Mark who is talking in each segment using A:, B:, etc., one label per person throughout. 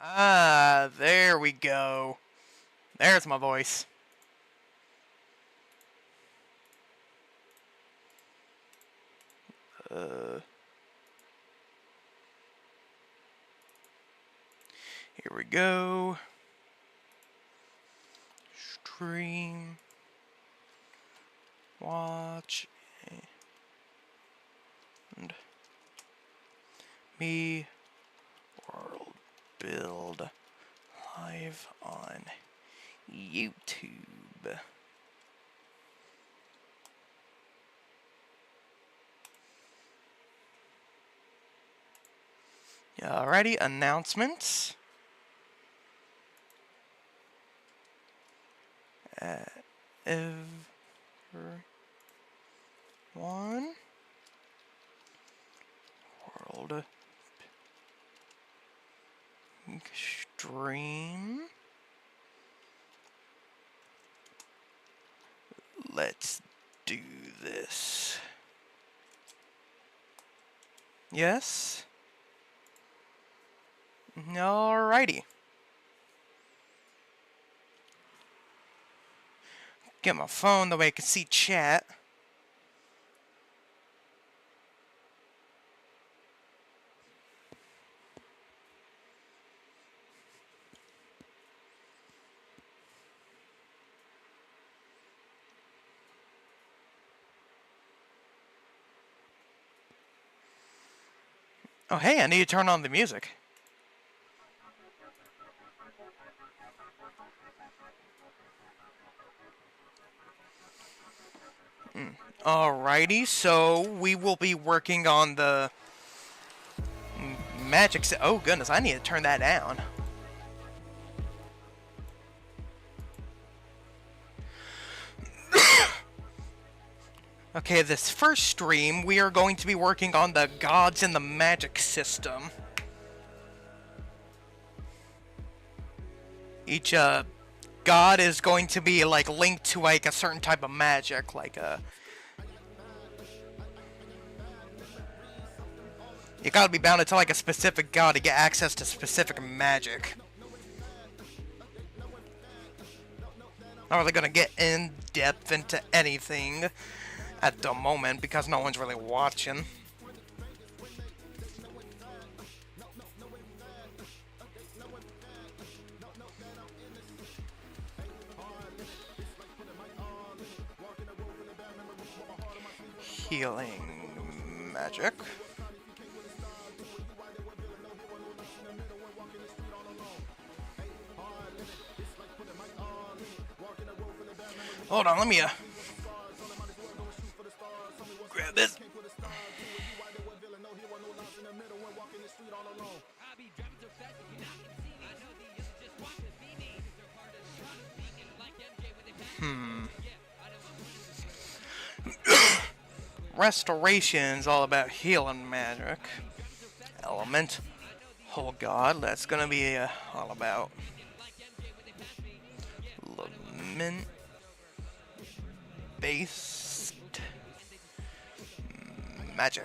A: Ah, there we go. There's my voice. Here we go. Stream. Watch. And me world build live on YouTube. Alrighty, announcements. Everyone. World stream. Let's do this. Yes? Alrighty. Get my phone the way I can see chat. Oh hey, I need to turn on the music. Alrighty, so we will be working on the magic oh goodness, I need to turn that down. Okay, this first stream, we are going to be working on the gods in the magic system. Each god is going to be like linked to like a certain type of magic, like you gotta be bound to like a specific god to get access to specific magic. Not really gonna get in depth into anything at the moment because no one's really watching. Healing magic. Hold on, let me grab this. Restoration's all about healing magic. Element. Oh god, that's gonna be all about lament based magic.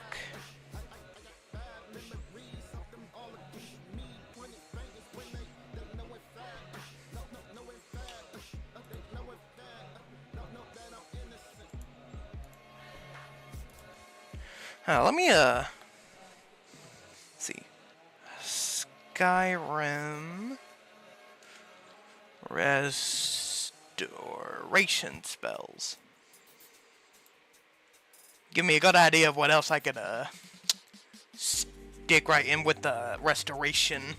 A: Let me see. Skyrim restoration spells. Give me a good idea of what else I could stick right in with the restoration.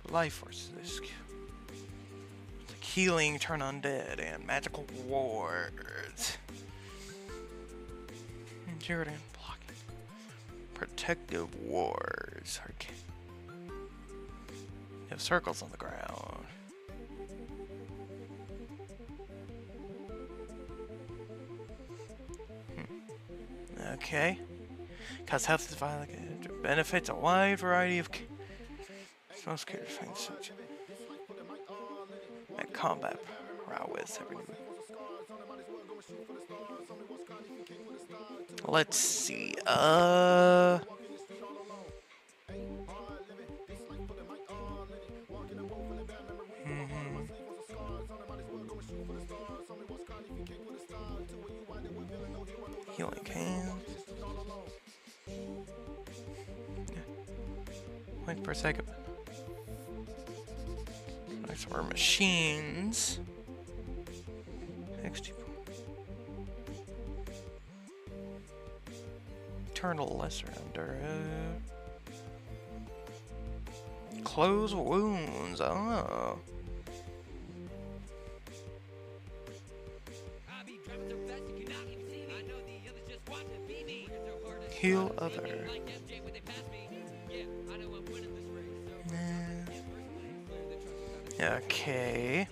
A: Life force. Healing, turn undead, and magical wards. Jordan blocking. Protective wards. Okay. You have circles on the ground. Okay. Cause health is violent. Benefits a wide variety of most characters find such at combat prowess every Let's see. Healing hands. Wait for a second. Nice our machines. XT. Eternal lesser under. Close wounds. Oh. Heal other. Okay.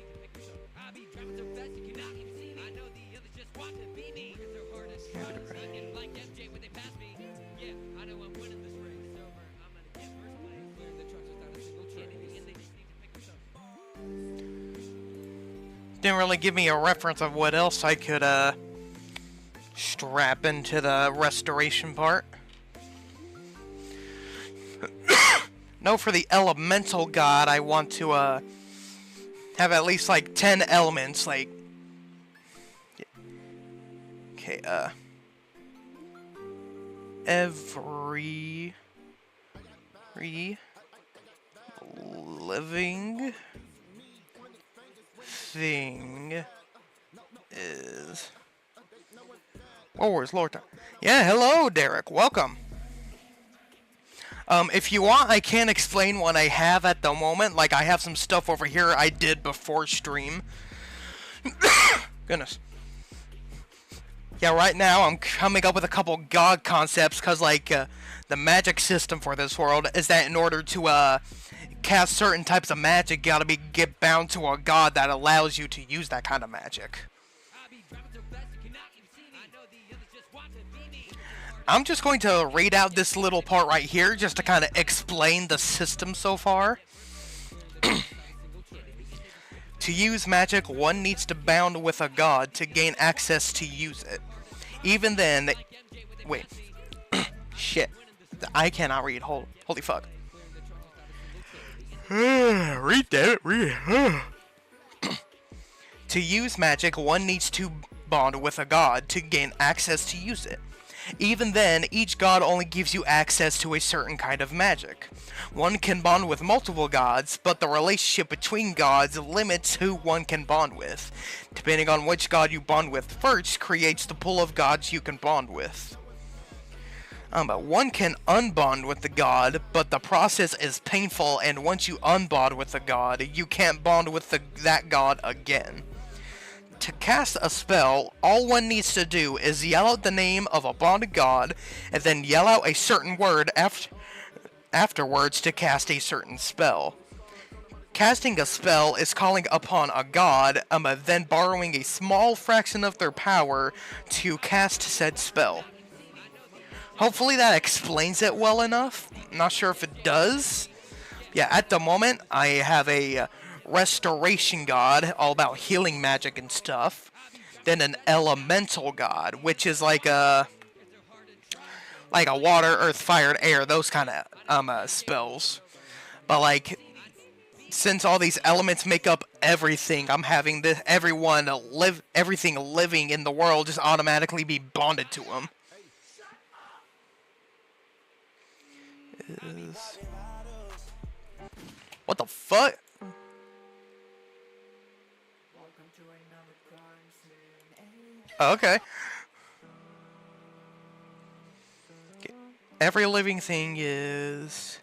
A: Didn't really give me a reference of what else I could strap into the restoration part. No, for the elemental god, I want to have at least like 10 elements, like. Okay, every living thing is. Oh, where's Lord? Yeah, hello, Derek. Welcome. If you want, I can explain what I have at the moment. Like, I have some stuff over here I did before stream. Goodness. Yeah, right now I'm coming up with a couple god concepts, because, like, the magic system for this world is that in order to, cast certain types of magic, you gotta get bound to a god that allows you to use that kind of magic. I'm just going to read out this little part right here just to kind of explain the system so far. To use magic, one needs to bound with a god to gain access to use it. Even then... Wait. Shit. I cannot read. Holy fuck. Read that. Read. To use magic, one needs to bond with a god to gain access to use it. Even then, each god only gives you access to a certain kind of magic. One can bond with multiple gods, but the relationship between gods limits who one can bond with. Depending on which god you bond with first, creates the pool of gods you can bond with. But one can unbond with the god, but the process is painful, and once you unbond with the god, you can't bond with that god again. To cast a spell, all one needs to do is yell out the name of a bonded god, and then yell out a certain word afterwards to cast a certain spell. Casting a spell is calling upon a god, then borrowing a small fraction of their power to cast said spell. Hopefully that explains it well enough. Not sure if it does. Yeah, at the moment, I have a restoration god, all about healing magic and stuff. Then an elemental god, which is like a water, earth, fire, and air, those kind of spells. But like, since all these elements make up everything, I'm having everything living in the world just automatically be bonded to them. What the fuck? Oh, okay. Every living thing is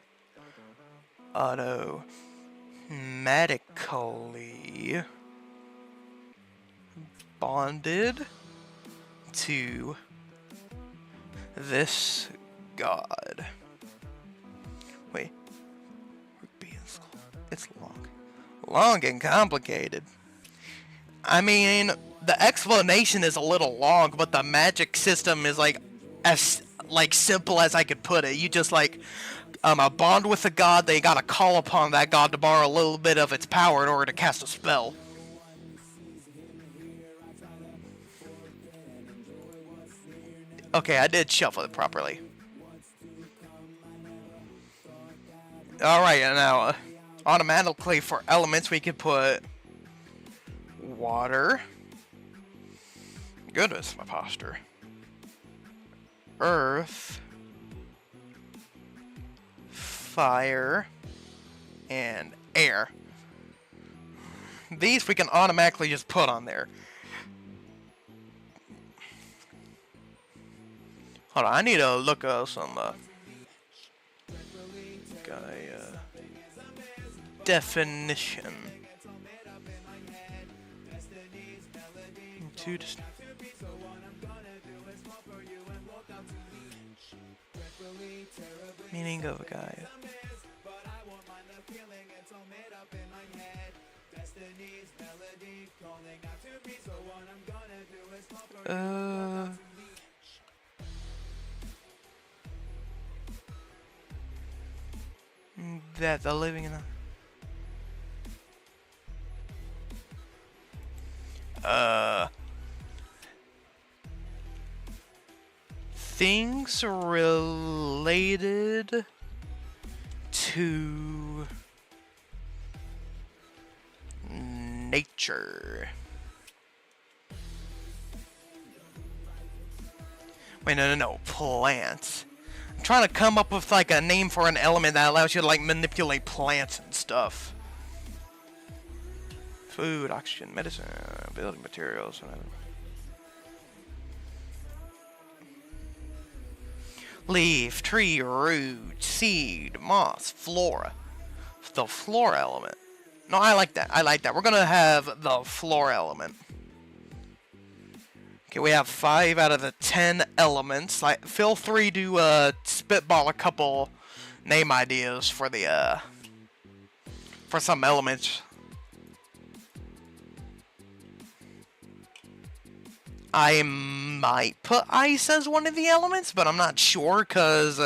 A: automatically bonded to this god. Wait. It's long and complicated. I mean, the explanation is a little long, but the magic system is like as simple as I could put it. You just a bond with a god, they gotta call upon that god to borrow a little bit of its power in order to cast a spell. Okay, I did shuffle it properly. Alright, and now automatically for elements we could put water. Goodness, my posture. Earth. Fire. And air. These we can automatically just put on there. Hold on, I need to look up some definition. Meaning of a guy. That the living in a things related to nature. Wait, no, plants. I'm trying to come up with like a name for an element that allows you to like manipulate plants and stuff. Food, oxygen, medicine, building materials. Leaf, tree, root, seed, moss, flora. The flora element. No, I like that. I like that. We're gonna have the flora element. Okay, we have 5 out of the 10 elements. Feel free to spitball a couple name ideas for the for some elements. I might put ice as one of the elements, but I'm not sure because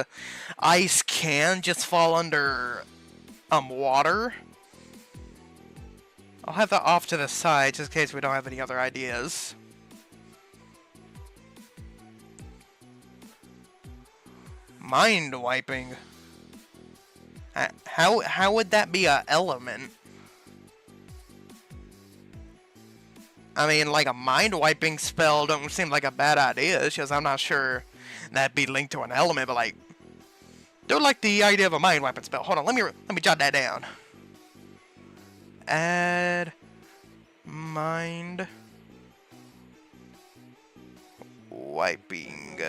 A: ice can just fall under water. I'll have that off to the side just in case we don't have any other ideas. Mind wiping. How would that be an element? I mean, like a mind wiping spell don't seem like a bad idea. It's just I'm not sure that'd be linked to an element. But like, don't like the idea of a mind wiping spell. Hold on, let me jot that down. Add mind wiping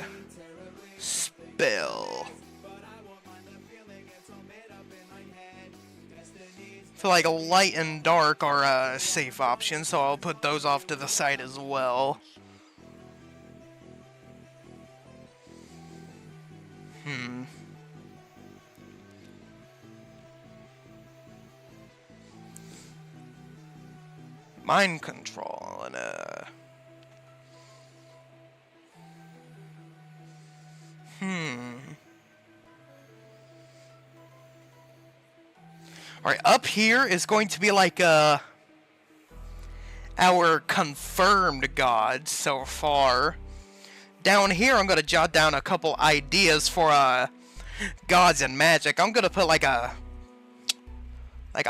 A: spell. So like light and dark are safe options, so I'll put those off to the side as well. Mind control and Alright, up here is going to be like our confirmed gods so far. Down here I'm gonna jot down a couple ideas for gods and magic. I'm gonna put like a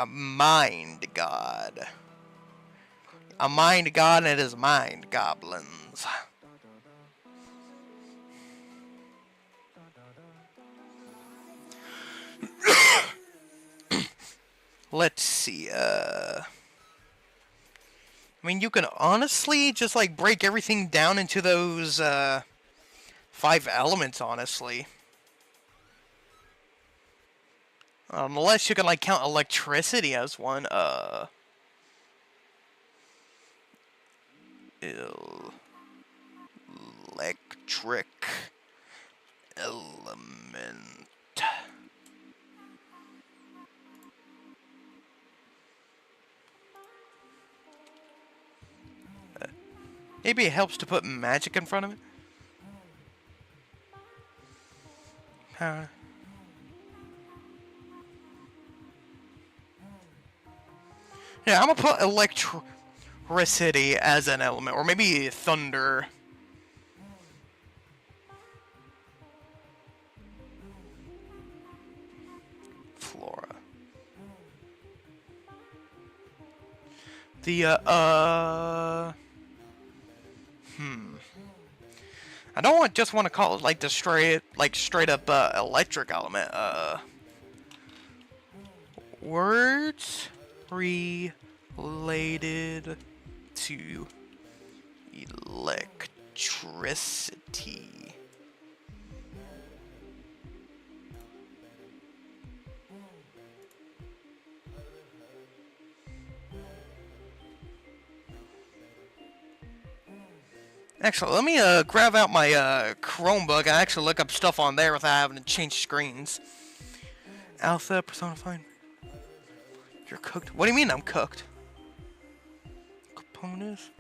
A: mind god. A mind god, and it is mind goblins. Let's see, I mean, you can honestly just, like, break everything down into those, 5 elements, honestly. Unless you can, like, count electricity as one, electric element. Maybe it helps to put magic in front of it. Yeah, I'm gonna put electricity as an element, or maybe thunder. The, I don't just want to call it, like, the straight up, electric element. Words related to electricity. Actually, let me grab out my Chromebook and actually look up stuff on there without having to change screens. Alpha personified. You're cooked. What do you mean I'm cooked? Components.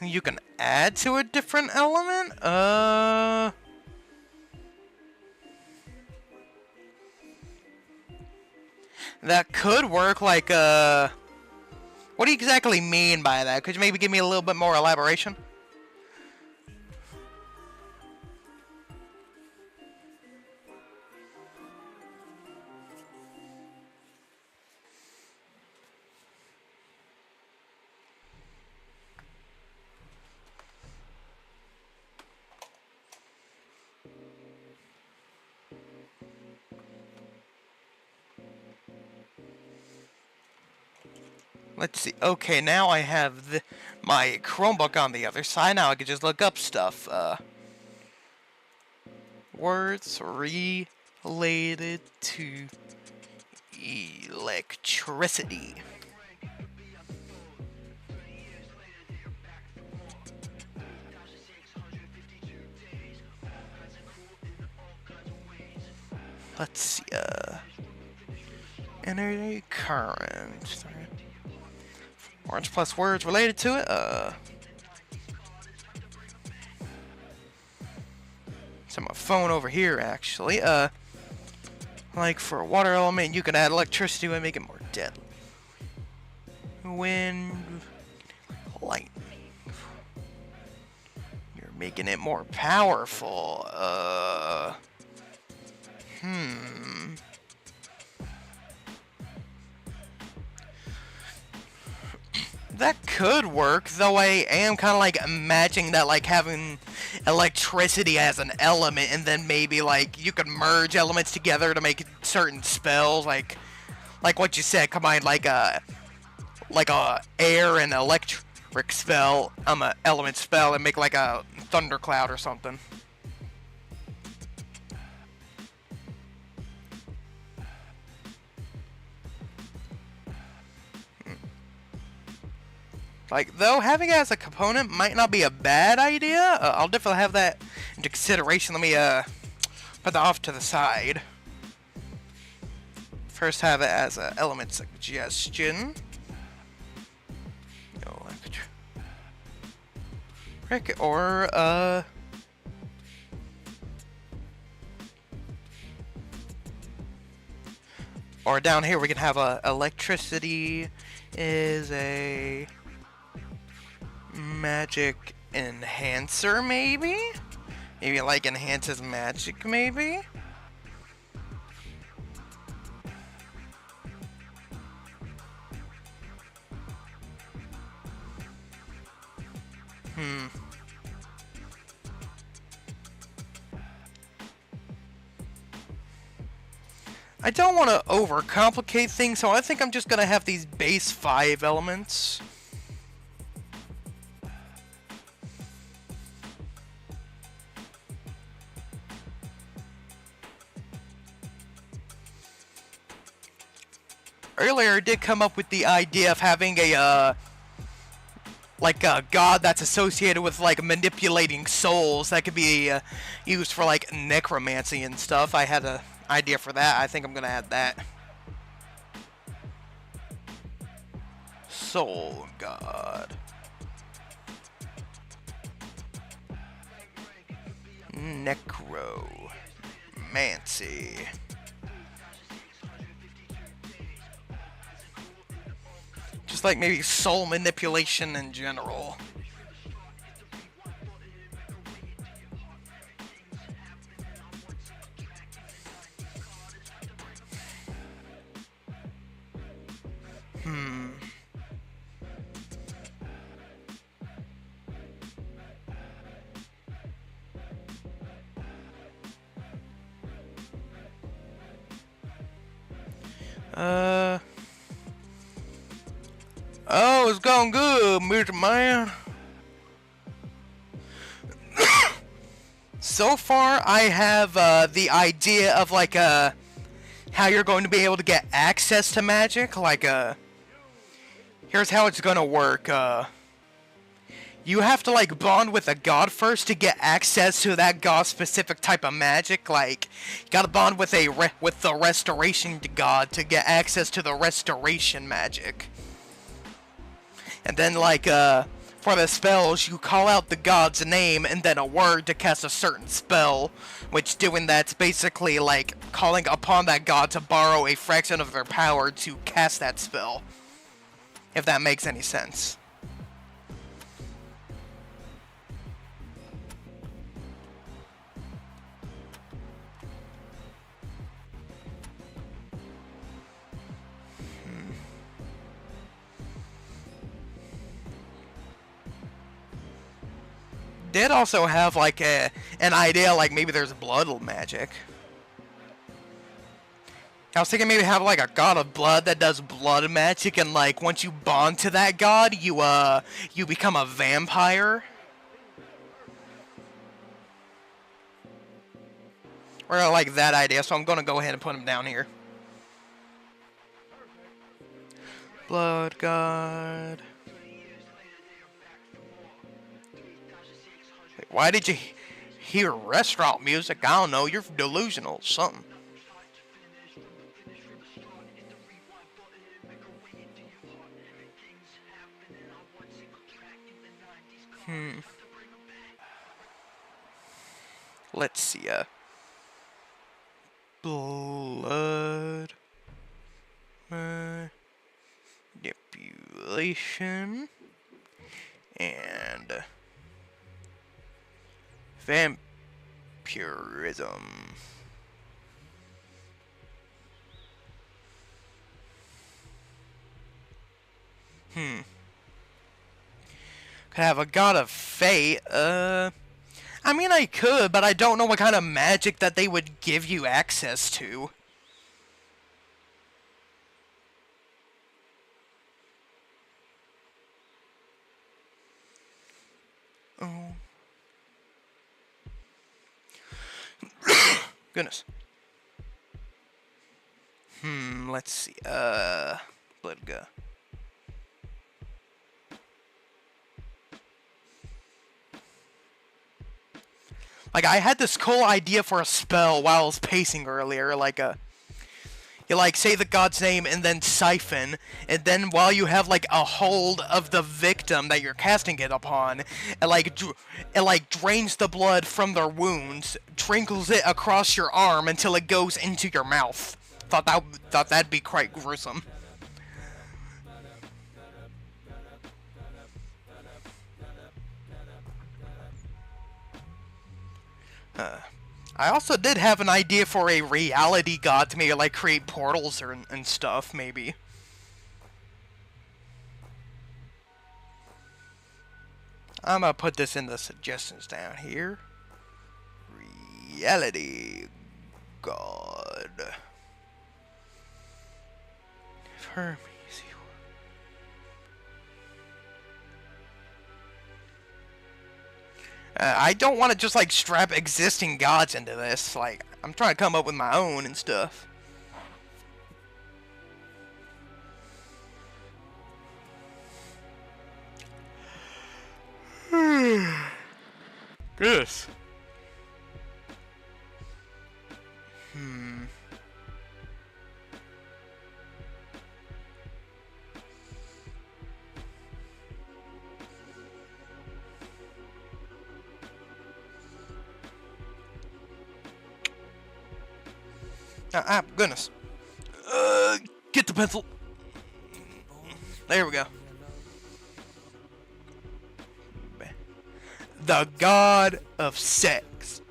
A: You can add to a different element? That could work, like, what do you exactly mean by that? Could you maybe give me a little bit more elaboration? Let's see. Okay, now I have my Chromebook on the other side. Now I can just look up stuff. Words related to electricity. Let's see. Energy current. Words plus words related to it. It's on my phone over here, actually. Like for a water element, you can add electricity and make it more deadly. Wind, lightning. You're making it more powerful. That could work, though I am kind of like imagining that, like, having electricity as an element, and then maybe, like, you could merge elements together to make certain spells, like what you said, combine, like a air and electric spell, a element spell, and make, like, a thundercloud or something. Like, though, having it as a component might not be a bad idea. I'll definitely have that into consideration. Let me, put that off to the side. First, have it as an element suggestion. Electric, or, or down here we can have electricity is a magic enhancer, maybe? Maybe like enhances magic, maybe? I don't want to overcomplicate things, so I think I'm just gonna have these base 5 elements. Earlier, I did come up with the idea of having a, like a god that's associated with, like, manipulating souls that could be used for, like, necromancy and stuff. I had an idea for that. I think I'm gonna add that. Soul god. Necromancy. Just like maybe soul manipulation in general. Uh. Oh, it's going good, Mr. Man. So far, I have the idea of like how you're going to be able to get access to magic. Like here's how it's gonna work. You have to like bond with a god first to get access to that god specific type of magic. Like you gotta bond with the restoration god to get access to the restoration magic. And then like for the spells, you call out the god's name and then a word to cast a certain spell, which doing that's basically like calling upon that god to borrow a fraction of their power to cast that spell. If that makes any sense. Did also have like an idea like maybe there's blood magic. I was thinking maybe have like a god of blood that does blood magic, and like once you bond to that god, you become a vampire. Or I like that idea, so I'm gonna go ahead and put him down here. Blood god. Wait, why did you hear restaurant music? I don't know, you're delusional, something. Let's see, blood manipulation and vampirism. Could have a god of fate. I mean, I could, but I don't know what kind of magic that they would give you access to. Oh. Goodness. Let's see. Blood go. Like, I had this cool idea for a spell while I was pacing earlier, like you like say the god's name and then siphon, and then while you have like a hold of the victim that you're casting it upon, it like drains the blood from their wounds, trickles it across your arm until it goes into your mouth. Thought that'd be quite gruesome. I also did have an idea for a reality god to maybe like create portals and stuff, maybe. I'm gonna put this in the suggestions down here. Reality god. Hermes. I don't want to just like strap existing gods into this. Like, I'm trying to come up with my own and stuff. Goodness. Goodness. Get the pencil. There we go. The god of sex.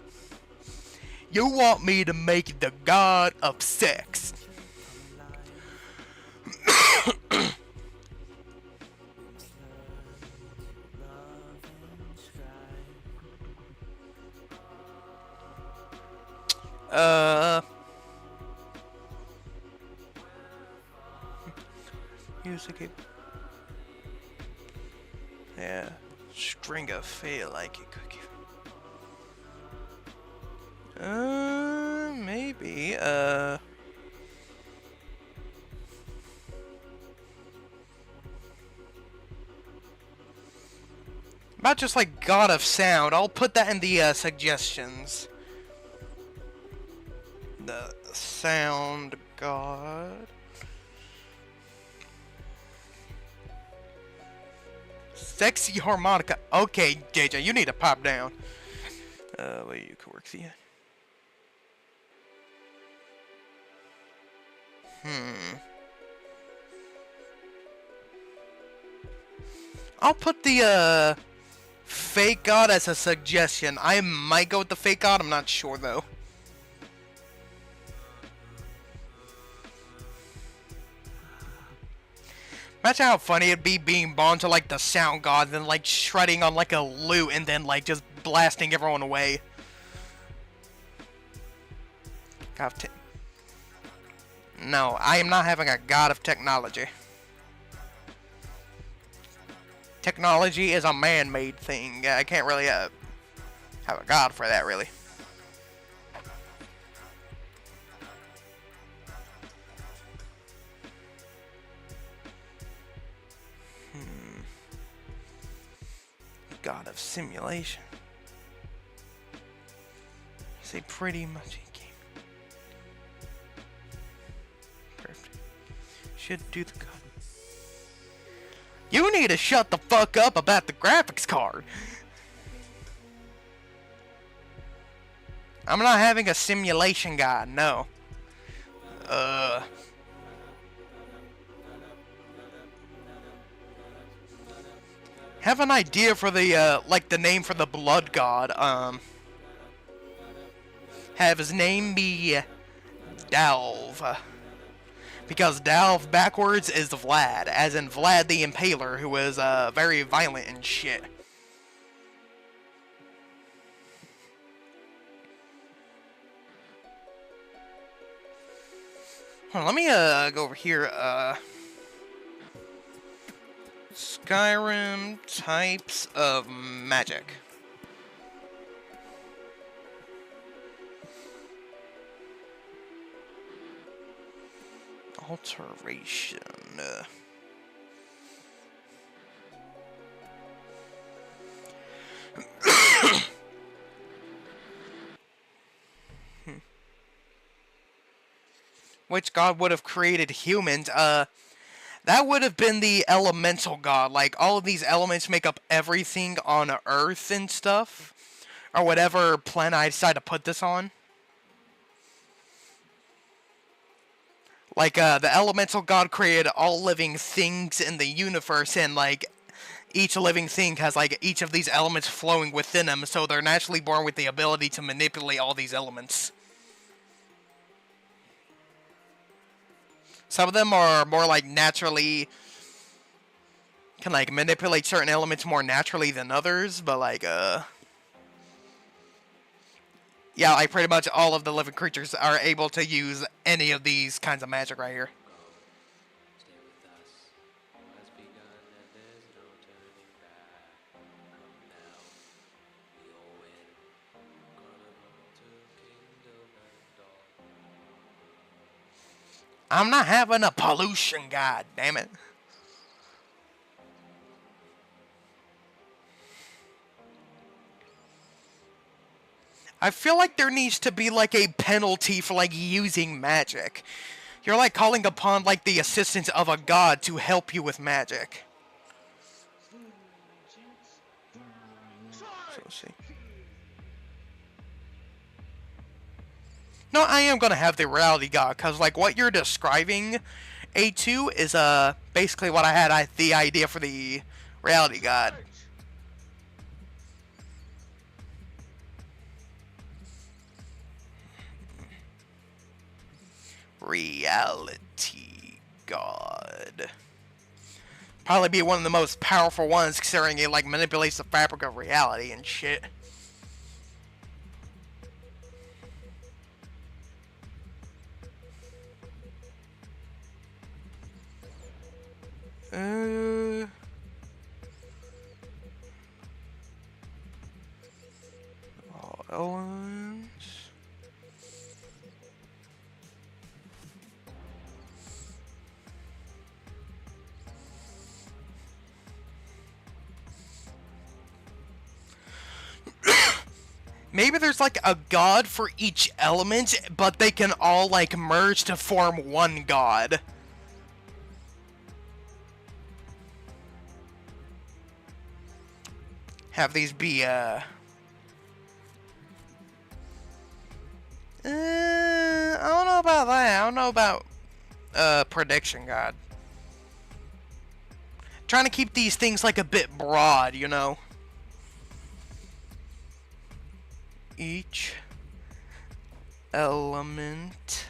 A: You want me to make the god of sex. Use the cable. Yeah. String of fate like a cookie. Maybe. About just like God of Sound. I'll put that in the suggestions. The Sound God. Sexy harmonica. Okay, JJ, you need to pop down. Wait, you can work the. I'll put the fake god as a suggestion. I might go with the fake god. I'm not sure though. Imagine how funny it'd be being born to like the sound god, then like shredding on like a lute, and then like just blasting everyone away. No, I am not having a god of technology. Technology is a man-made thing. I can't really have a god for that, really. God of simulation. Say pretty much a game. Perfect. Should do the god. You need to shut the fuck up about the graphics card. I'm not having a simulation god, no. Have an idea for the, like, the name for the blood god. Have his name be Dalv. Because Dalv backwards is Vlad, as in Vlad the Impaler, who is, very violent and shit. Hold on, let me, go over here, Skyrim types of magic. Alteration. Which god would have created humans? That would have been the elemental god. Like, all of these elements make up everything on Earth and stuff. Or whatever planet I decide to put this on. Like, the elemental god created all living things in the universe, and, like, each living thing has, like, each of these elements flowing within them, so they're naturally born with the ability to manipulate all these elements. Some of them are more, like, naturally... can, like, manipulate certain elements more naturally than others, but, like, yeah, like, pretty much all of the living creatures are able to use any of these kinds of magic right here. I'm not having a pollution god, damn it. I feel like there needs to be, like, a penalty for, like, using magic. You're, like, calling upon, like, the assistance of a god to help you with magic. So, let's see. No, I am gonna have the reality god, because, like, what you're describing, A2, is, basically what I had the idea for the reality god. Reality god. Probably be one of the most powerful ones, considering it, like, manipulates the fabric of reality and shit. Uh... All elements. Maybe there's like a god for each element, but they can all like merge to form one god. Have these be I don't know about that. I don't know about prediction god. Trying to keep these things like a bit broad, you know. Each element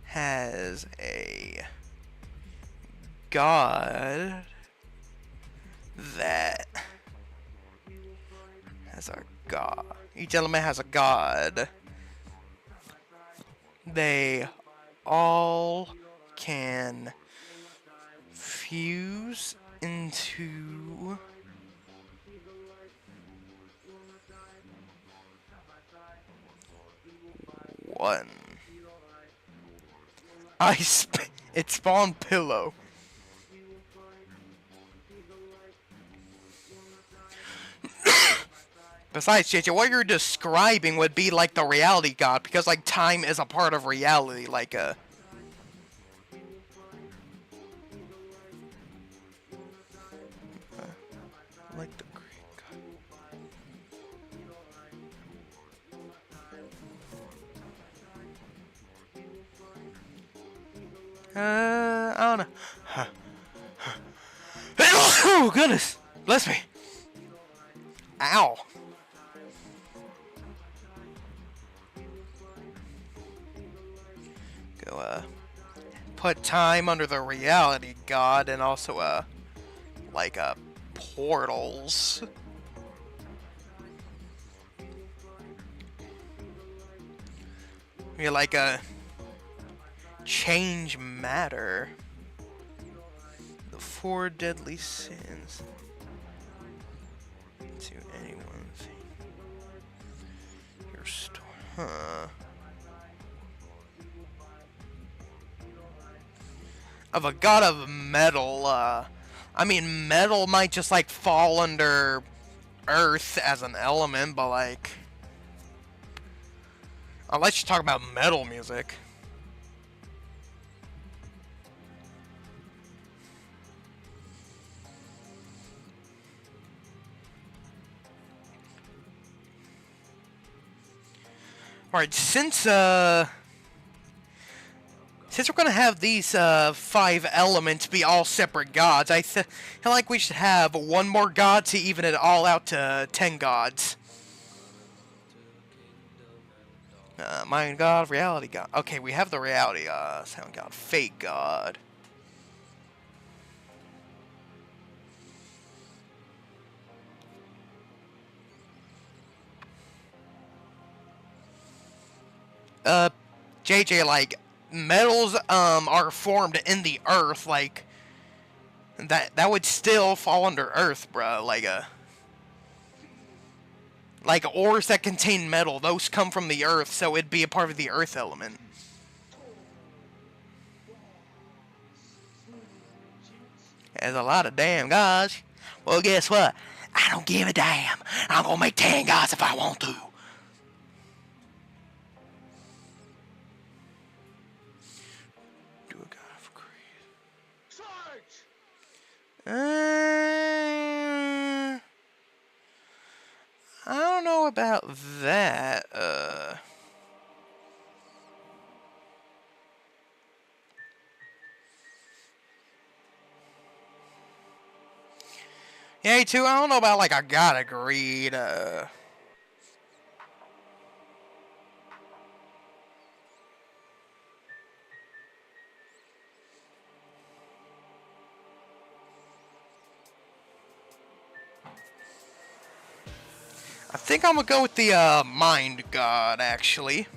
A: has a god that has a god. Each element has a god. They all can fuse into one. It spawned pillow. Besides, JJ, what you're describing would be like the reality god, because like time is a part of reality, like like the Greek god. I don't know. Oh goodness, bless me. Ow. Go put time under the reality god, and also like portals. You're like change matter. The 4 deadly sins to anyone's your store, huh? Of a god of metal, I mean, metal might just like fall under earth as an element, but like, unless you talk about metal music. Alright, since we're gonna have these 5 elements be all separate gods, I feel like we should have one more god to even it all out to 10 gods. Mind god, reality god. Okay, we have the reality sound god, fake god. JJ, like, metals are formed in the earth, like that would still fall under earth, bruh. Like ores that contain metal, those come from the earth, so it'd be a part of the earth element. There's a lot of damn gods. Well, guess what? I don't give a damn. I'm gonna make 10 gods if I want to. I don't know about that. Yeah, too. I don't know about like I gotta greed. I think I'm gonna go with the mind god, actually.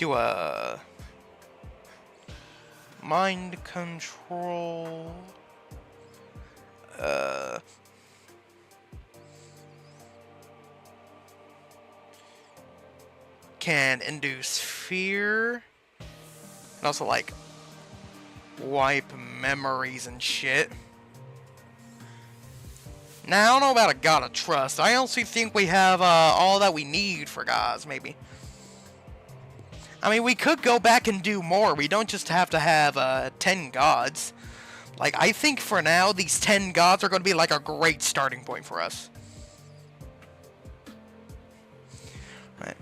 A: Do a mind control. Can induce fear. And also, like, wipe memories and shit. Now, I don't know about a god of trust. I honestly think we have all that we need for gods, maybe. I mean, we could go back and do more. We don't just have to have 10 gods. Like, I think for now, these 10 gods are going to be like a great starting point for us. Right.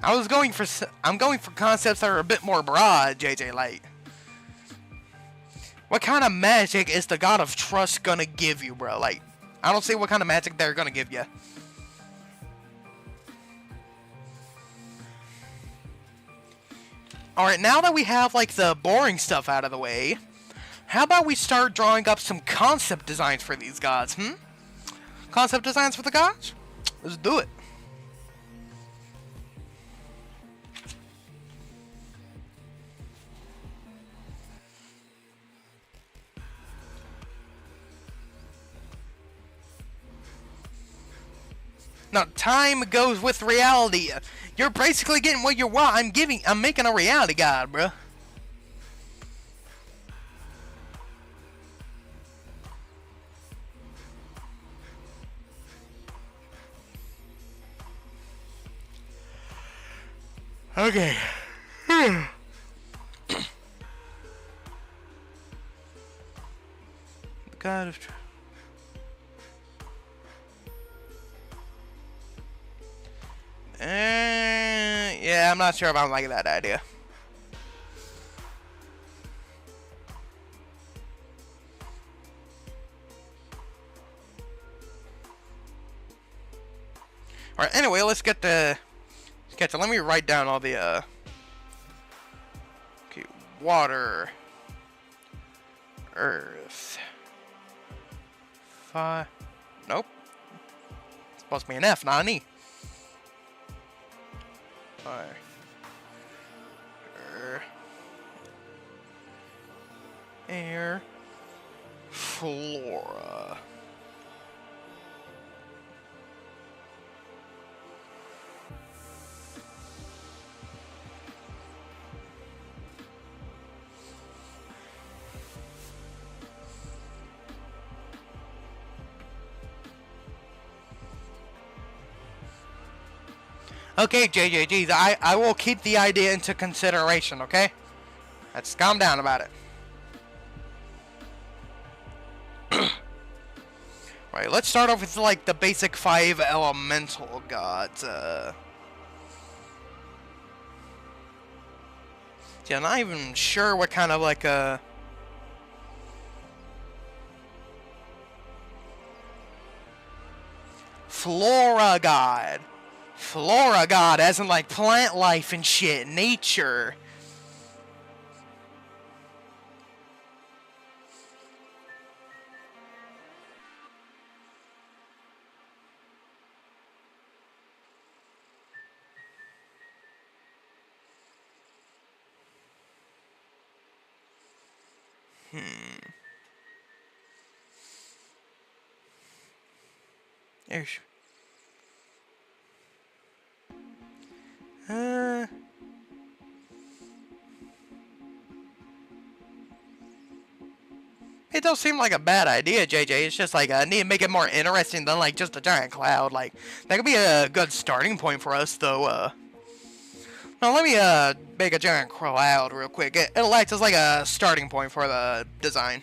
A: I'm going for concepts that are a bit more broad, JJ. Like, what kind of magic is the god of trust gonna give you, bro? Like, I don't see what kind of magic they're gonna give you. Alright, now that we have, like, the boring stuff out of the way, how about we start drawing up some concept designs for these gods, Concept designs for the gods? Let's do it. Now, time goes with reality. You're basically getting what you want. I'm making a reality god, bro. Okay. God of... yeah, I'm not sure if I'm liking that idea. Alright, anyway, let's get to... Let me write down all the, okay, water... Earth... Fire... Nope. It's supposed to be an F, not an E. Fire... Air... Flora... Okay, JJGs, I will keep the idea into consideration, okay? Let's calm down about it. Right, let's start off with, like, the basic 5 elemental gods. Yeah, I'm not even sure what kind of, like, Flora god. Flora god, as in, like, plant life and shit, nature. There's... It don't seem like a bad idea, JJ. It's just like I need to make it more interesting than like just a giant cloud. Like that could be a good starting point for us, though. Now let me make a giant cloud real quick. It'll act as like a starting point for the design.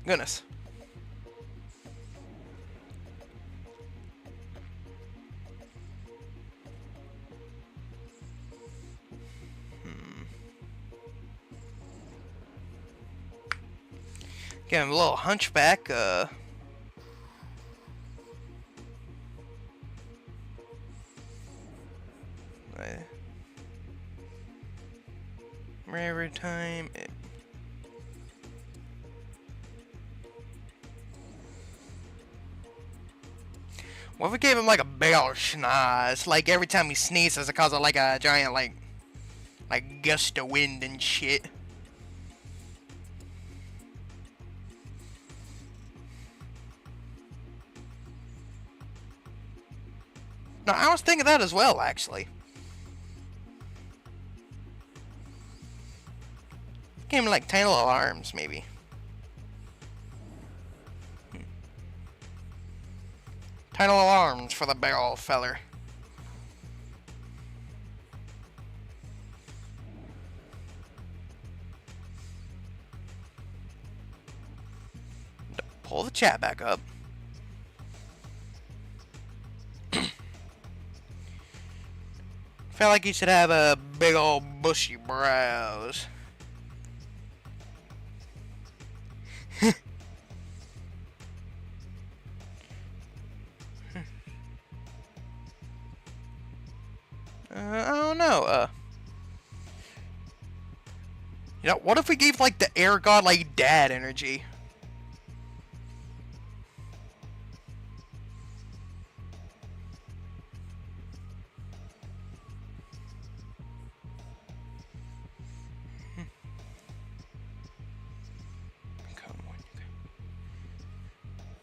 A: Goodness. Get him a little hunchback, Every time it... What if we gave him like a big old schnoz? Like every time he sneezes it causes like a giant like gust of wind and shit. No, I was thinking that as well, actually. Give him like tiny little arms, maybe. Tiny little arms for the big old feller. Pull the chat back up. Feel like he should have a big old bushy brows. I don't know. You know, what if we gave like the air god like dad energy?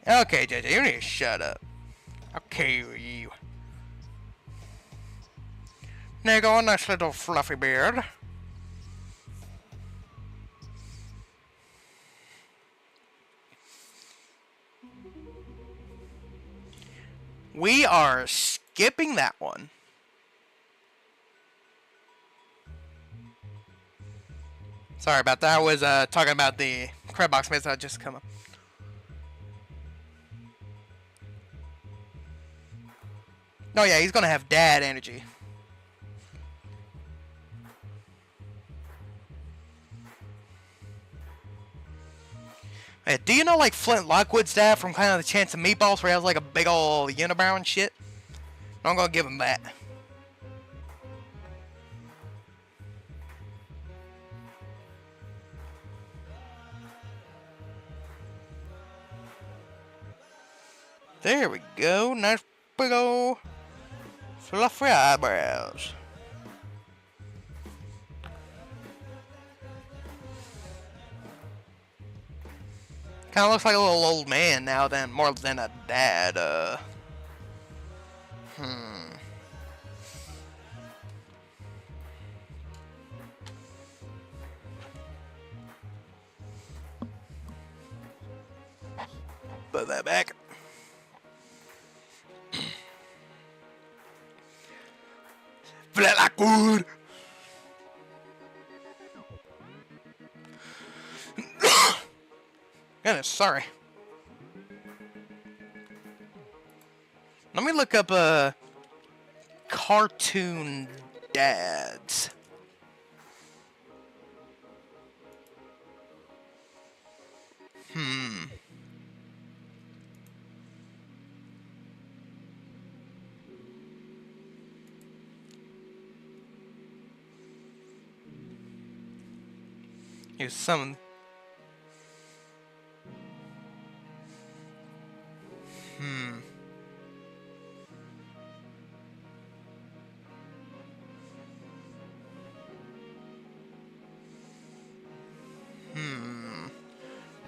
A: Okay, JJ, you need to shut up. Okay with you. There you go, a nice little fluffy beard. We are skipping that one. Sorry about that. I was talking about the crab box maze that just come up. Oh yeah, he's gonna have dad energy. Hey, do you know like Flint Lockwood's dad from kind of the Chance of Meatballs, where he has like a big old unibrow and shit? I'm gonna give him that. There we go. Nice big old fluffy eyebrows. Kinda looks like a little old man now, then more than a dad. Put that back. Flat like wood. Goodness, sorry. Let me look up cartoon dads. Here's some.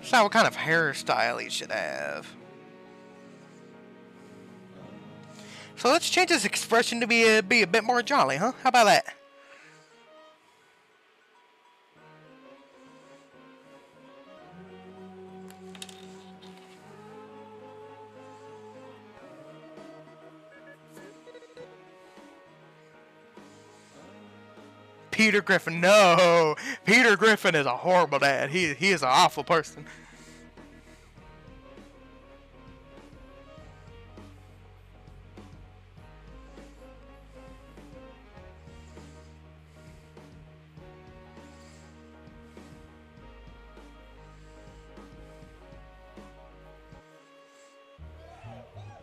A: Decide what kind of hairstyle he should have. So let's change his expression to be a bit more jolly, huh? How about that? Peter Griffin, no! Peter Griffin is a horrible dad. He is an awful person.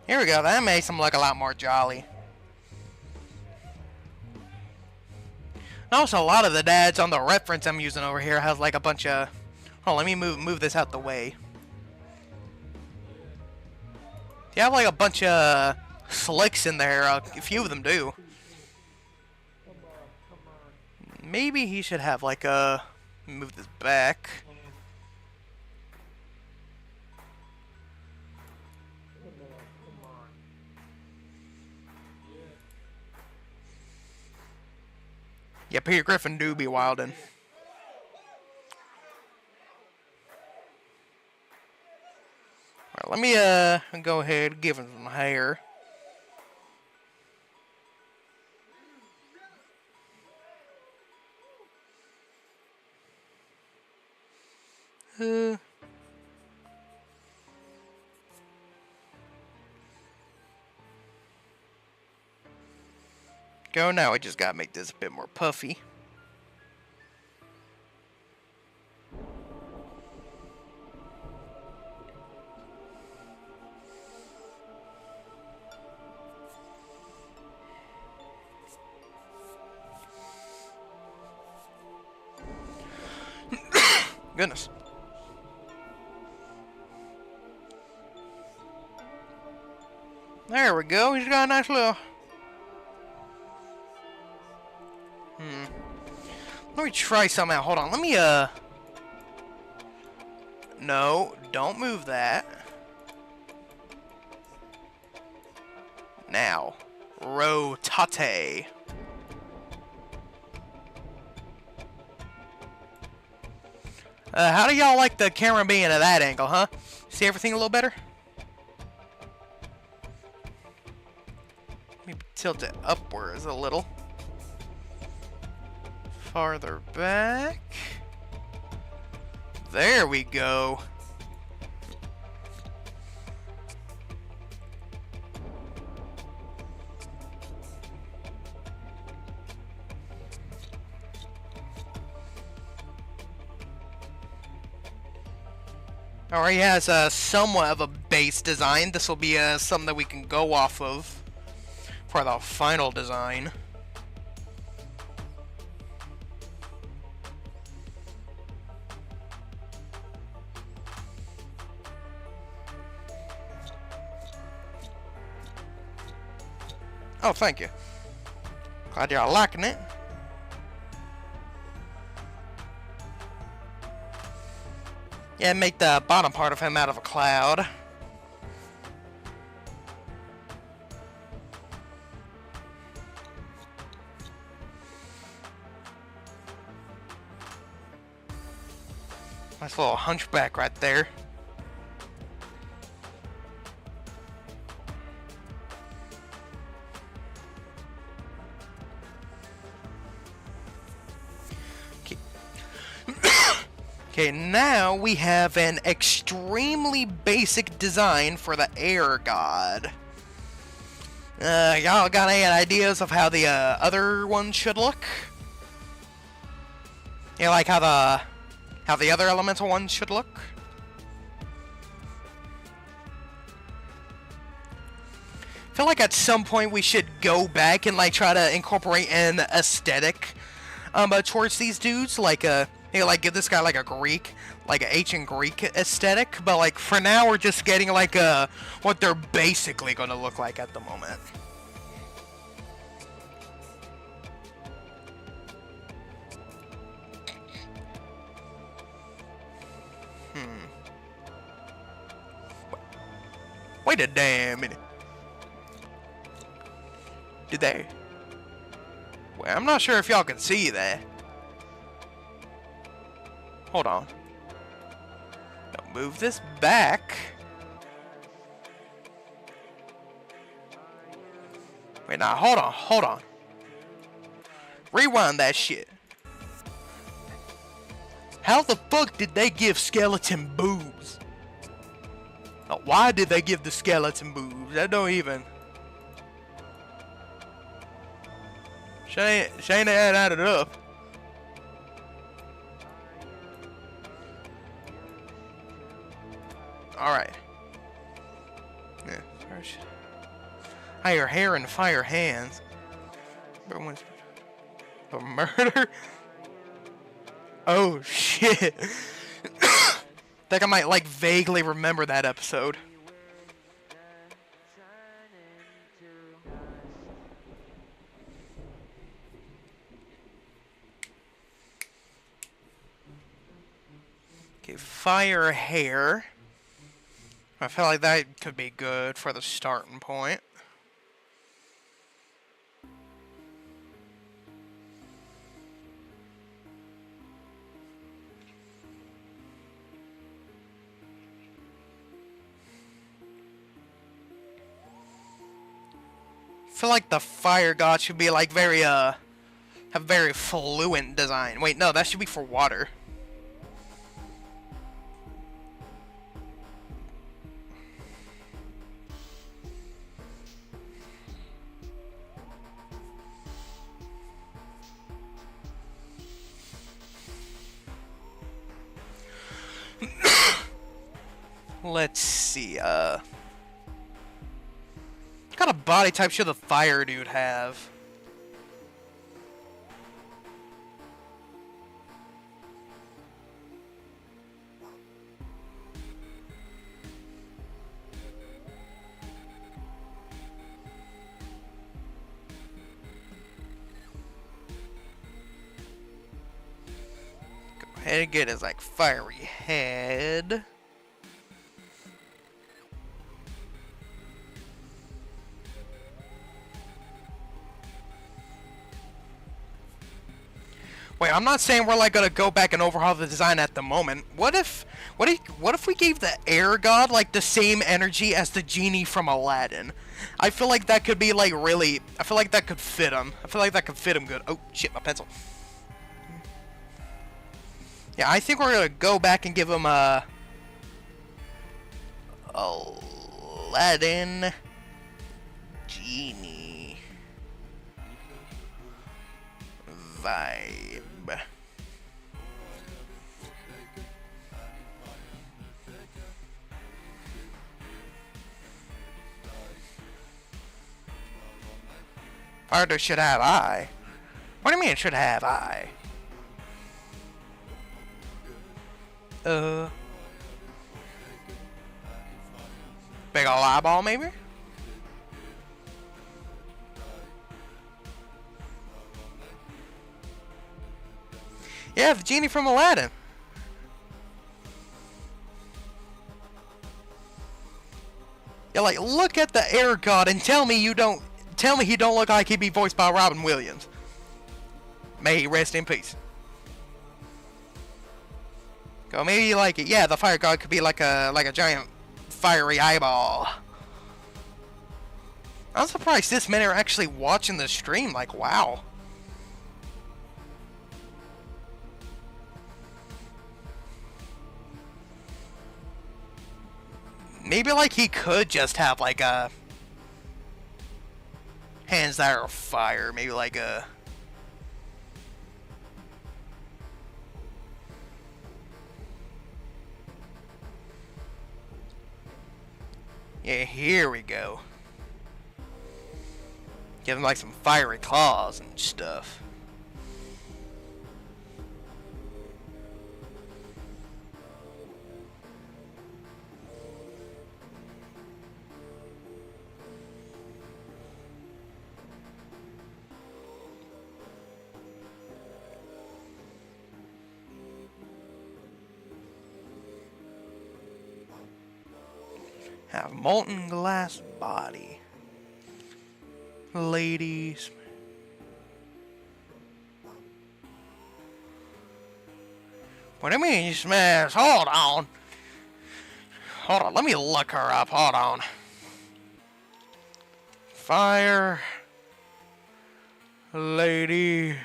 A: Here we go, that makes him look a lot more jolly. Also, a lot of the dads on the reference I'm using over here has like a bunch of... Oh, let me move this out the way. You have like a bunch of slicks in there. A few of them do. Maybe he should have like a... Move this back. Yeah, Peter Griffin do be wildin'. Alright, let me go ahead and give him some hair. Go now, I just gotta make this a bit more puffy. Goodness. There we go, he's got a nice little... Let me try something out. Hold on, let me, No, don't move that. Now, rotate. How do y'all like the camera being at that angle, huh? See everything a little better? Maybe tilt it upwards a little. Farther back. There we go. Alright, he has somewhat of a base design. This will be something that we can go off of for the final design. Oh, thank you. Glad y'all liking it. Yeah, make the bottom part of him out of a cloud. Nice little hunchback right there. Okay, now we have an extremely basic design for the air god. Y'all got any ideas of how the other one should look? You like how the other elemental one should look? I feel like at some point we should go back and like try to incorporate an aesthetic towards these dudes, like like give this guy like a Greek, like an ancient Greek aesthetic, but like for now we're just getting like what they're basically gonna look like at the moment. Wait a damn minute. Did they? Well, I'm not sure if y'all can see that. Hold on. Now move this back. Wait, now hold on. Rewind that shit. How the fuck did they give skeleton boobs? Now, why did they give the skeleton boobs? That don't even... She ain't added up. Alright. Yeah, fire hair and fire hands. The murder? Oh, shit. Think I might, like, vaguely remember that episode. Okay, fire hair. I feel like that could be good for the starting point. I feel like the fire god should be like very have very fluent design. Wait, no, that should be for water. Let's see, what kind of body type should the fire dude have? Go ahead and get his, like, fiery head. Wait, I'm not saying we're like gonna go back and overhaul the design at the moment. What if we gave the air god like the same energy as the genie from Aladdin? I feel like that could be like really. I feel like that could fit him. I feel like that could fit him good. Oh shit, my pencil. Yeah, I think we're gonna go back and give him a Aladdin genie vibe. Arthur should have eye. What do you mean it should have eye? Big ol' eyeball maybe? Yeah, the genie from Aladdin. Yeah, like, look at the air god and tell me he don't look like he'd be voiced by Robin Williams. May he rest in peace. Go, maybe like it. Yeah, the fire god could be like a giant fiery eyeball. I'm surprised this many are actually watching the stream. Like, wow. Maybe like he could just have like a hands that are fire. Maybe like a. Yeah, here we go. Give him like some fiery claws and stuff. Have molten glass body. Ladies. What do you mean you smash? Hold on. Hold on, let me look her up. Hold on. Fire. Lady.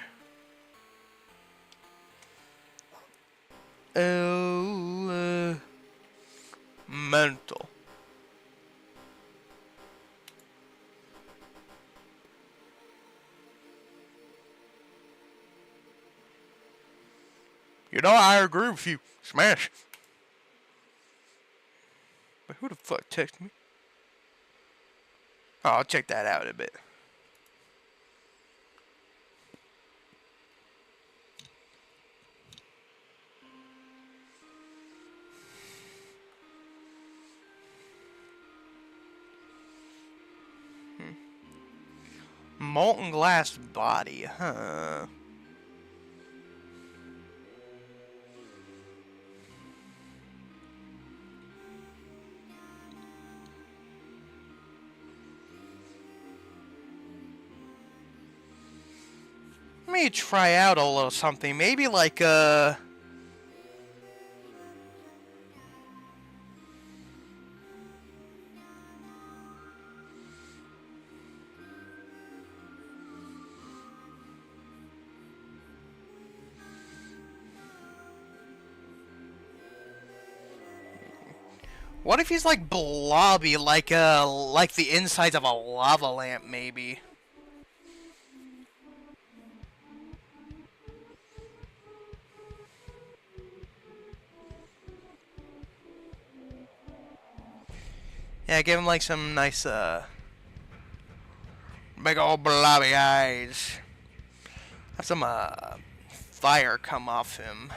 A: Mental. You know, I agree with you. Smash. But who the fuck texted me? Oh, I'll check that out in a bit. molten glass body, huh? Let me try out a little something. Maybe like, what if he's like blobby, like the insides of a lava lamp, maybe? Yeah, give him like some nice, big old blobby eyes. Have some, fire come off him.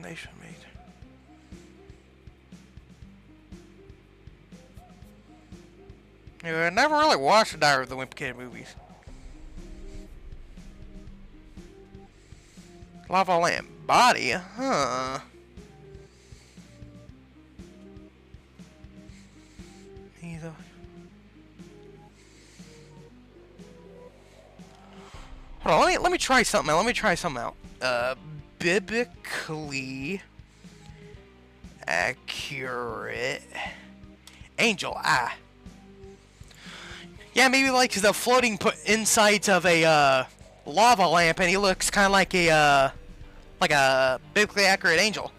A: Nation made. Yeah, I never really watched the Diary of the Wimpy Kid movies. Lava lamp body, huh? Hold on, let me try something out. Let me try something out. Biblically accurate angel eye. Yeah, maybe like the floating insides of a lava lamp, and he looks kind of like a biblically accurate angel.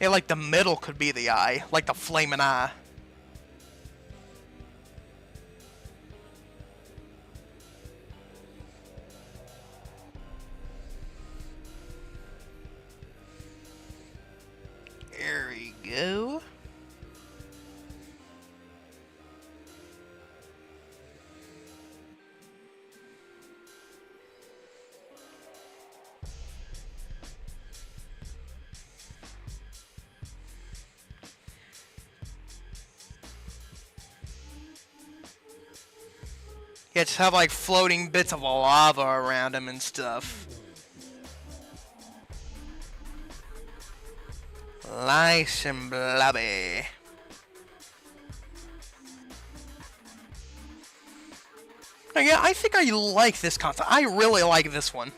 A: Yeah, like the middle could be the eye, like the flaming eye. There we go. Yeah, just have like floating bits of lava around him and stuff. Nice and blobby. Oh, yeah, I think I like this concept. I really like this one.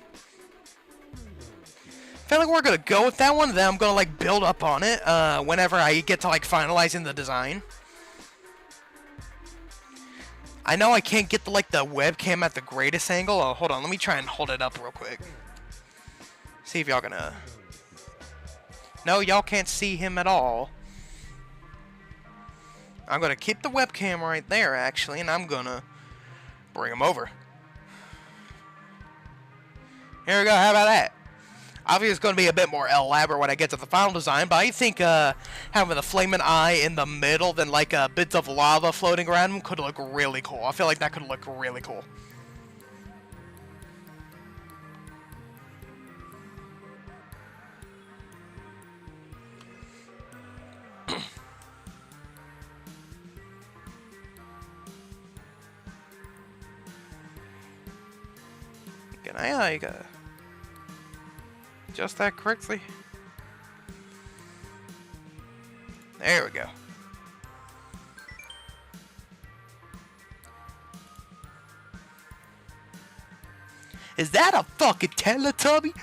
A: I feel like we're gonna go with that one, then I'm gonna like build up on it whenever I get to like finalizing the design. I know I can't get the webcam at the greatest angle. Oh, hold on, let me try and hold it up real quick. See if y'all gonna... No, y'all can't see him at all. I'm gonna keep the webcam right there, actually, and I'm gonna bring him over. Here we go, how about that? Obviously, it's going to be a bit more elaborate when I get to the final design, but I think having the flaming eye in the middle, then like bits of lava floating around him could look really cool. I feel like that could look really cool. Can I like adjust that correctly? There we go. Is that a fucking Teletubby?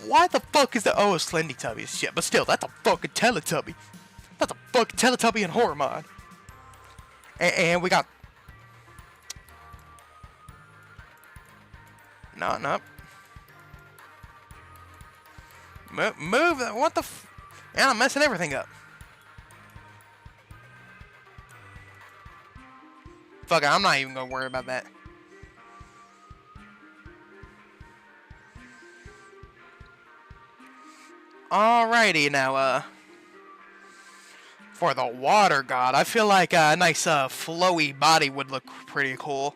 A: Why the fuck is that? Oh, it's Slendy Tubby as shit, but still, that's a fucking Teletubby. That's a fucking Teletubby in horror mod. And we got... No. Move that. What the f... Man, I'm messing everything up. Fuck it, I'm not even gonna worry about that. Alrighty, now, for the water god, I feel like a nice, flowy body would look pretty cool.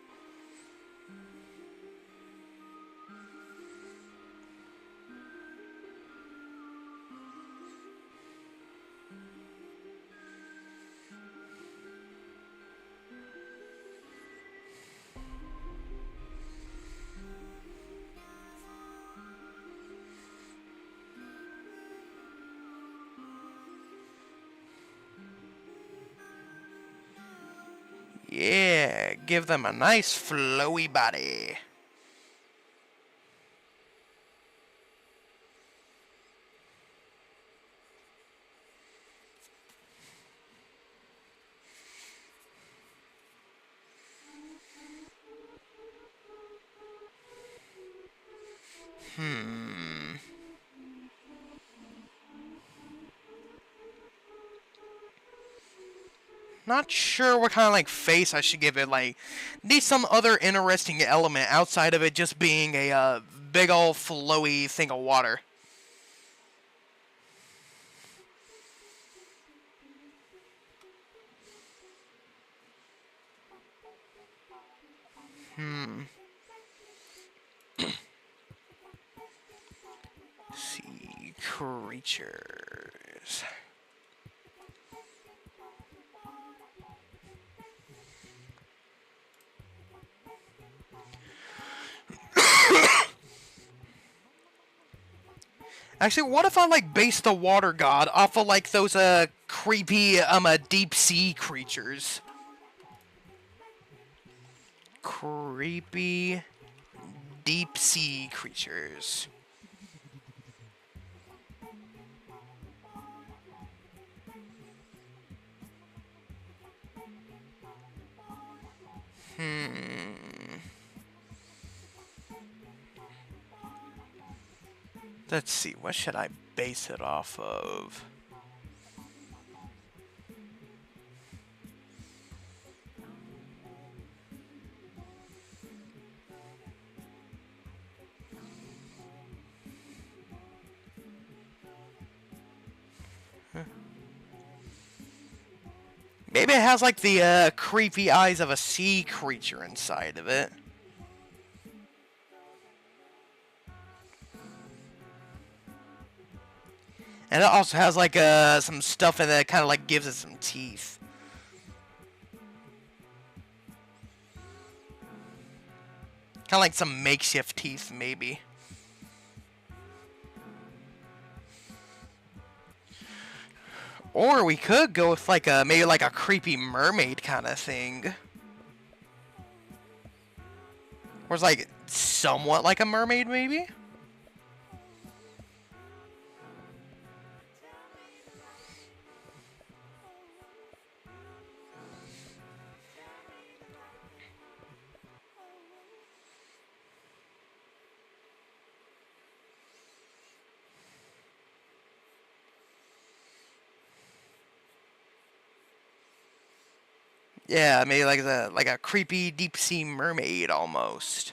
A: Yeah, give them a nice flowy body. Not sure what kind of like face I should give it. Like, needs some other interesting element outside of it just being a big old flowy thing of water. Sea creatures. Actually, what if I like base the water god off of like those creepy deep sea creatures? Creepy deep sea creatures. Let's see, what should I base it off of? Maybe it has like the creepy eyes of a sea creature inside of it. And it also has like some stuff in it that kind of like gives it some teeth. Kind of like some makeshift teeth, maybe. Or we could go with like maybe like a creepy mermaid kind of thing. Or it's like somewhat like a mermaid, maybe? Yeah, maybe like a creepy deep sea mermaid almost.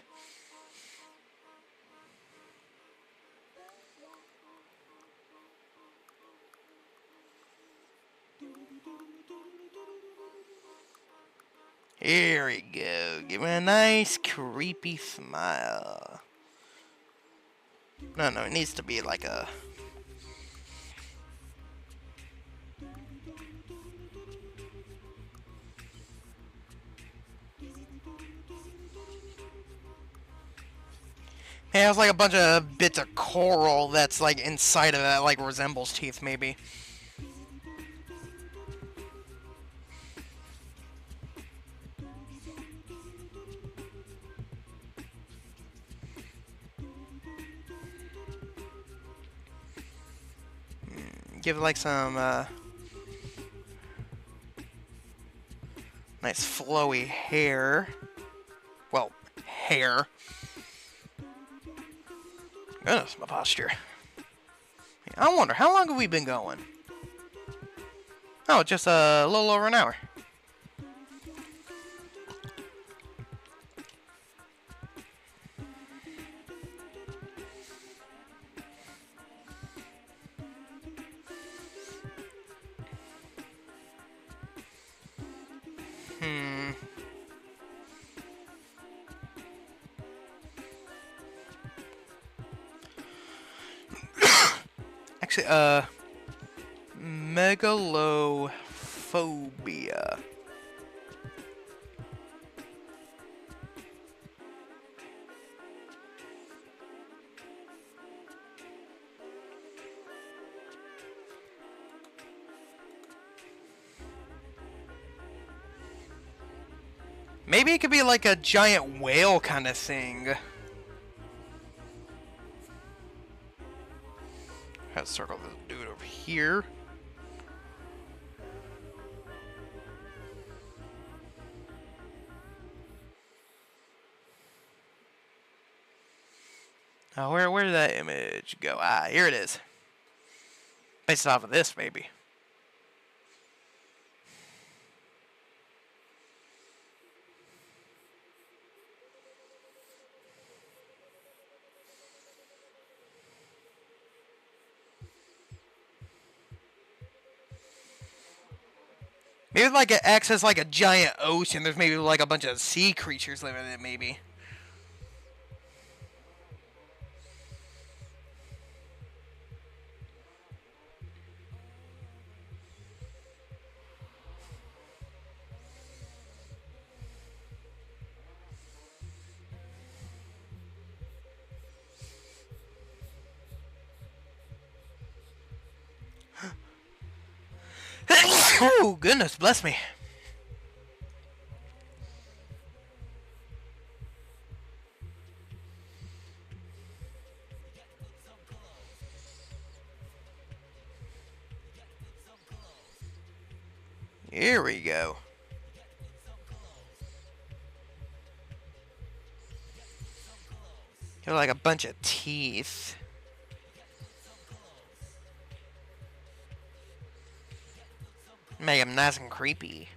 A: Here we go. Give me a nice creepy smile. No, it needs to be like a... It has like a bunch of bits of coral that's like inside of it, like resembles teeth, maybe. Give it like some nice flowy hair. Well, hair. Goodness, my posture. I wonder, how long have we been going? Oh, just a little over an hour. Actually, megalophobia. Maybe it could be like a giant whale kind of thing. Let's circle this dude over here. Now, where did that image go? Ah, here it is. Based off of this, maybe. Maybe like it acts as like a giant ocean. There's maybe like a bunch of sea creatures living in it, maybe. Oh, goodness, bless me. Here we go. They're like a bunch of teeth. Make them nice and creepy.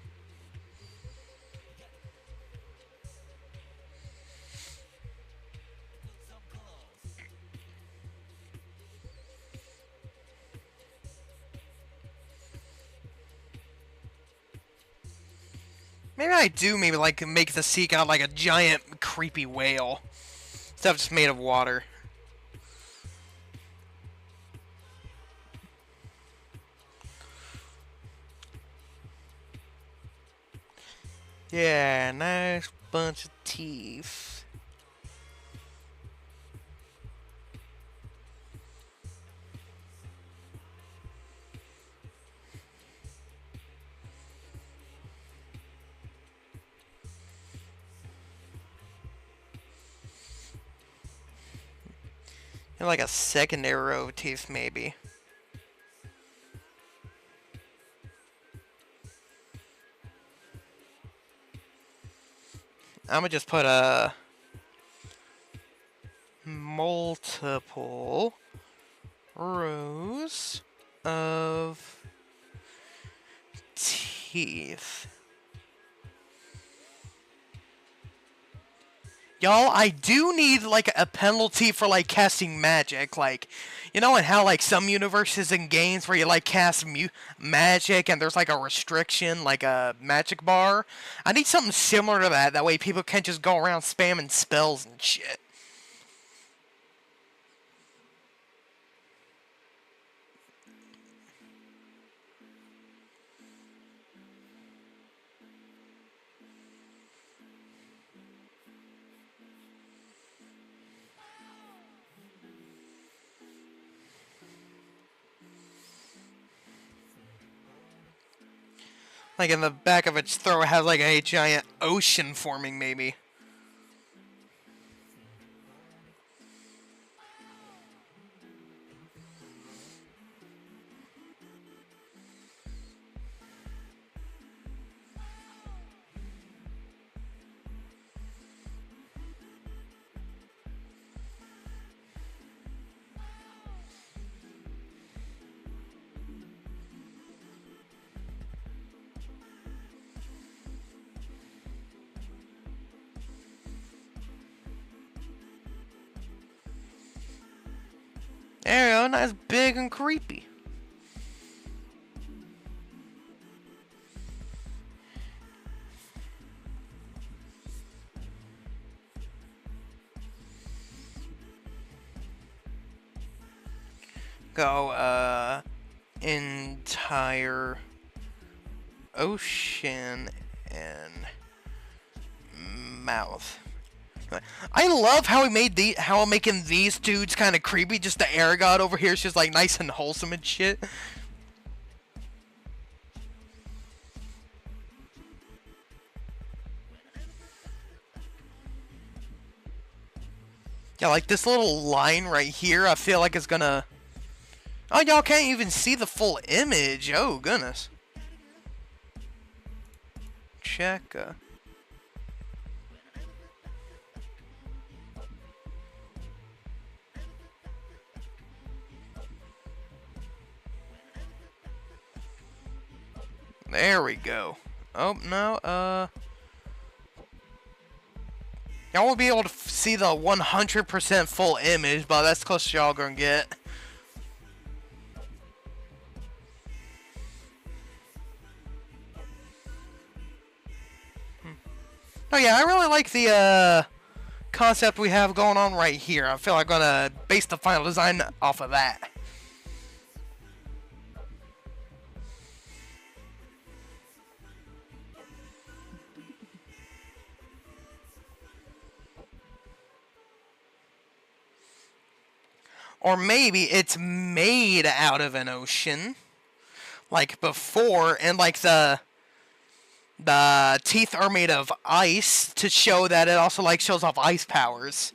A: Maybe I do maybe like make the sea god like a giant creepy whale. Stuff just made of water. Yeah, nice bunch of teeth. And like a secondary row of teeth, maybe. I'm gonna just put a multiple rows of teeth. Y'all, I do need like a penalty for like casting magic, like, you know, and how like some universes and games where you like cast magic and there's like a restriction, like a magic bar. I need something similar to that. That way people can't just go around spamming spells and shit. Like in the back of its throat, it has like a giant ocean forming, maybe. There you go, nice, big, and creepy. Go, entire ocean and mouth. I love how he made how I'm making these dudes kind of creepy. Just the air god over here is just like nice and wholesome and shit. Yeah, like this little line right here, I feel like it's gonna... Oh, y'all can't even see the full image. Oh, goodness. Check. There we go. Oh, no, y'all won't be able to see the 100% full image, but that's close to y'all gonna get. Oh yeah, I really like the concept we have going on right here. I feel like I'm gonna base the final design off of that. Or maybe it's made out of an ocean, like before, and like the teeth are made of ice to show that it also like shows off ice powers.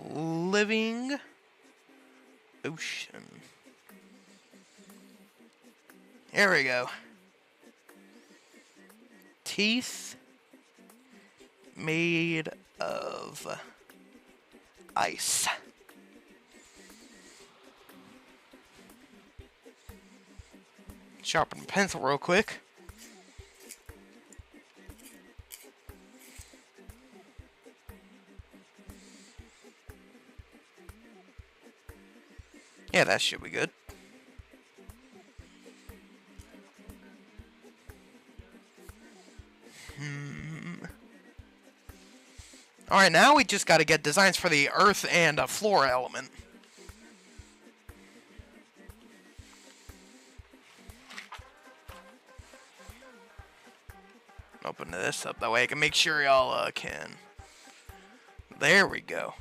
A: Living ocean. Here we go. Teeth made of ice. Sharpen the pencil real quick. Yeah, that should be good. Alright, now we just gotta get designs for the earth and a flora element. Open this up, that way I can make sure y'all can. There we go.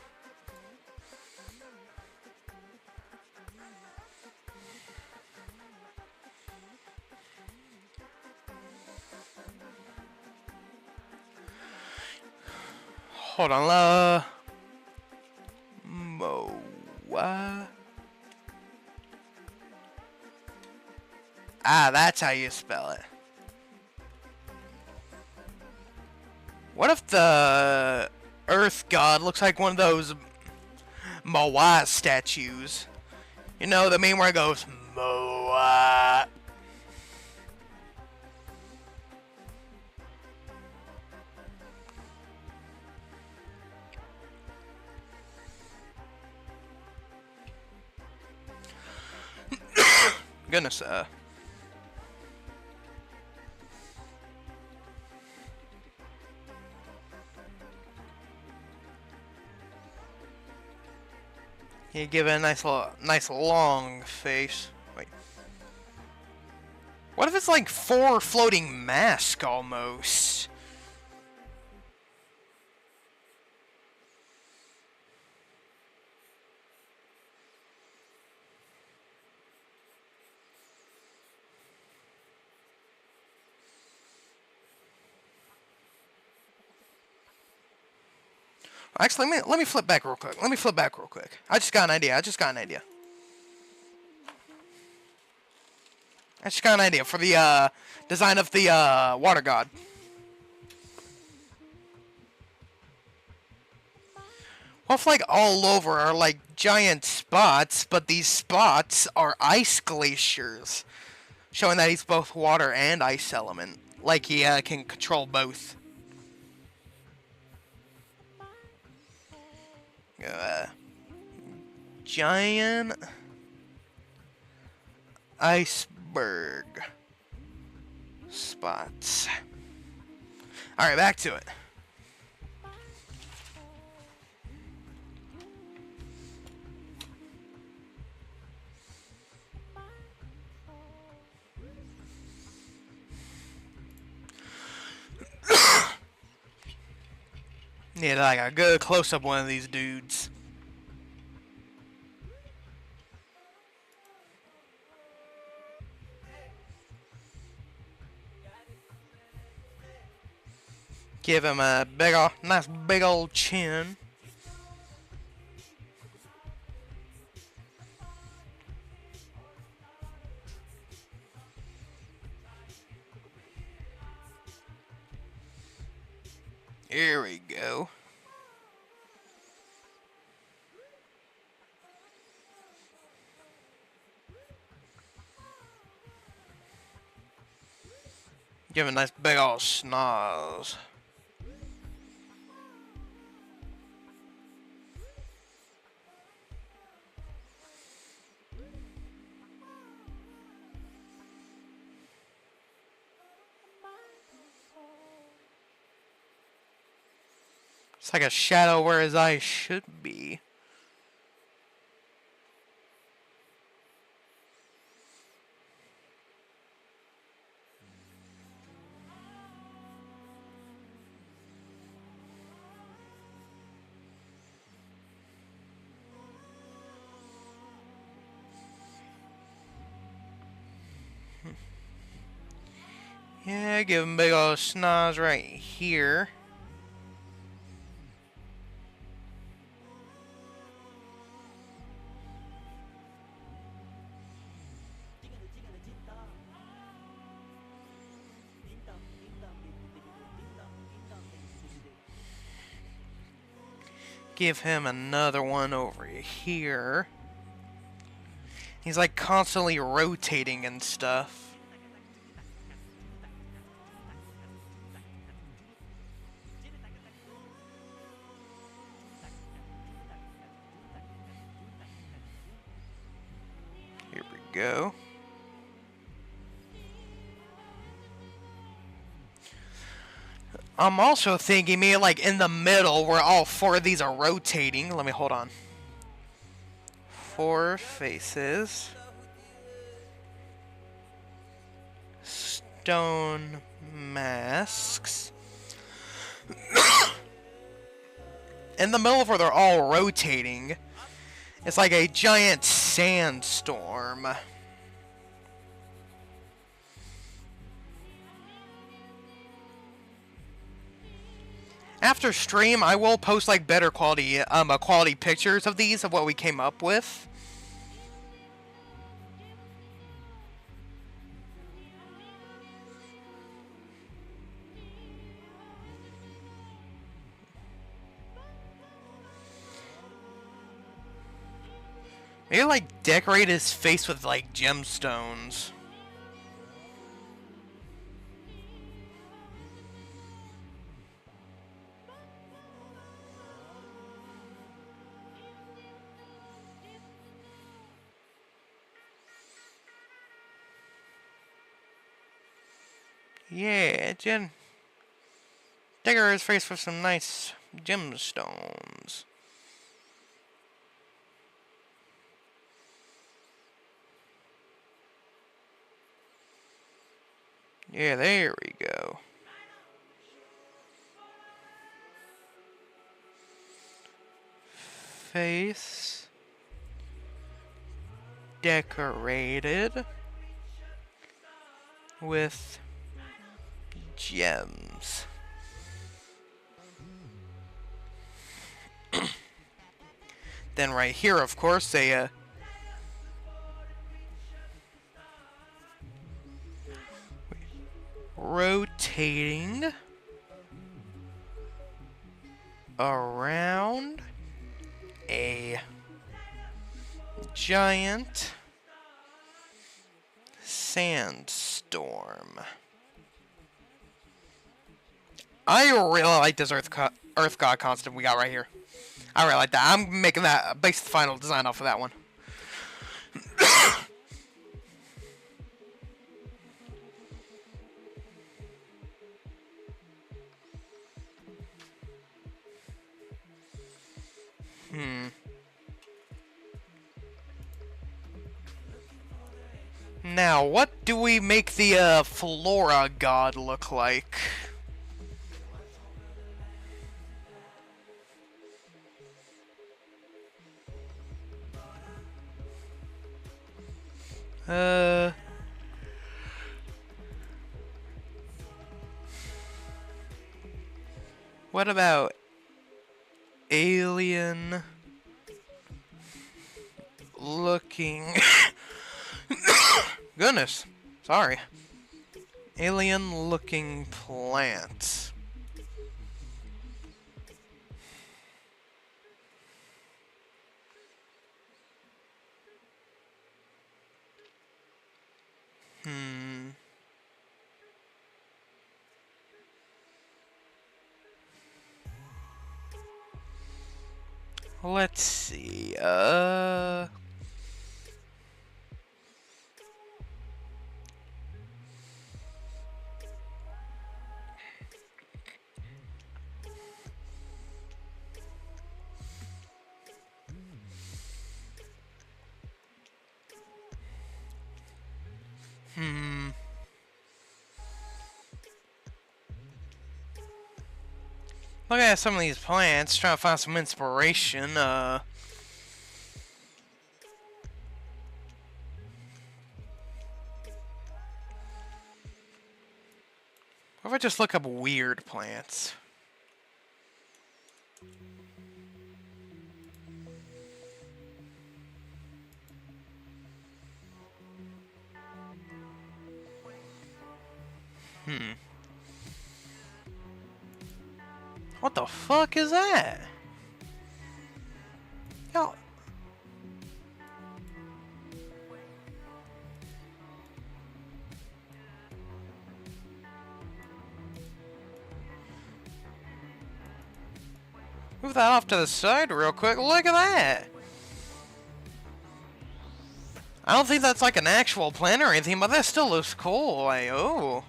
A: Hold on, Ah, that's how you spell it. What if the Earth God looks like one of those Moa statues? You know, the meme where it goes, Moa. Goodness, you give it a nice long face. Wait. What if it's like 4 floating masks almost? Actually, let me flip back real quick. I just got an idea. I just got an idea for the design of the water god. What if like all over are like giant spots, but these spots are ice glaciers, showing that he's both water and ice element. Like he can control both. Giant iceberg spots. Alright, back to it. Need like a good close-up one of these dudes. Give him a big ol' nice big old chin. Here we go. Give him a nice big old schnoz. It's like a shadow where his eyes should be. Yeah, give him a big old schnoz right here. Give him another one over here. He's like constantly rotating and stuff. Here we go. I'm also thinking maybe like in the middle where all four of these are rotating. Let me hold on. Four faces. Stone masks. In the middle of where they're all rotating, it's like a giant sandstorm. After stream, I will post like better quality pictures of these, of what we came up with. Maybe like decorate his face with like gemstones. Yeah, Jen. Decorate his face with some nice gemstones. Yeah, there we go. Face decorated with gems. Then right here, of course, a rotating around a giant sandstorm. I really like this Earth God constant we got right here. I really like that. I'm making that base the final design off of that one. Now, what do we make the Flora God look like? What about alien looking goodness, sorry. Alien looking plants. Let's see, looking at some of these plants, trying to find some inspiration, What if I just look up weird plants? What the fuck is that? Yo. Move that off to the side real quick. Look at that. I don't think that's like an actual plant or anything, but that still looks cool. Like, oh.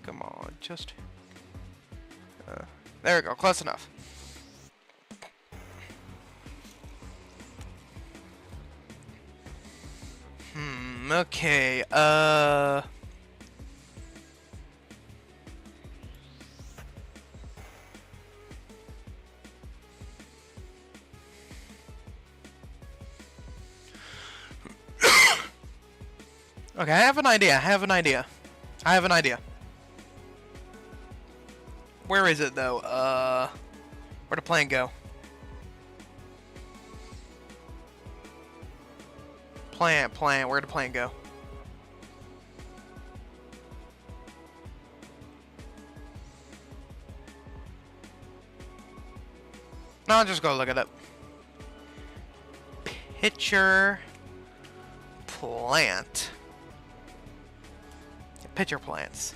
A: Come on, just... there we go, close enough. Okay, okay, I have an idea. Where is it, though? Where'd the plane go? Plant, where'd the plane go? No, I'll just go look it up. Pitcher plant. Pitcher plants.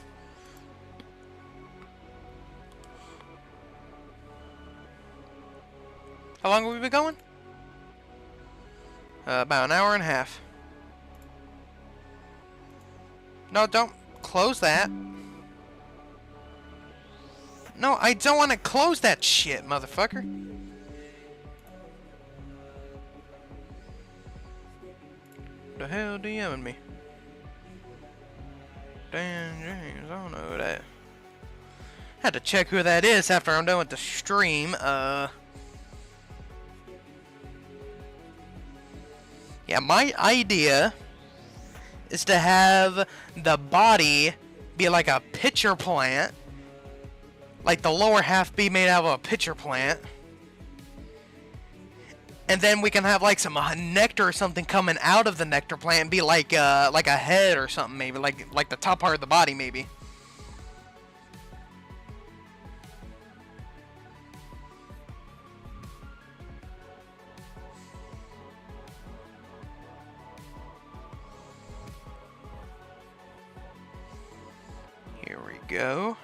A: How long have we been going? About an hour and a half. No, don't close that. No, I don't want to close that shit, motherfucker. The hell DMing me? Dan James, I don't know who that. Had to check who that is after I'm done with the stream. Yeah, my idea is to have the body be like a pitcher plant. Like the lower half be made out of a pitcher plant. And then we can have like some nectar or something coming out of the nectar plant and be like a head or something, maybe. Like the top part of the body, maybe. Here we go.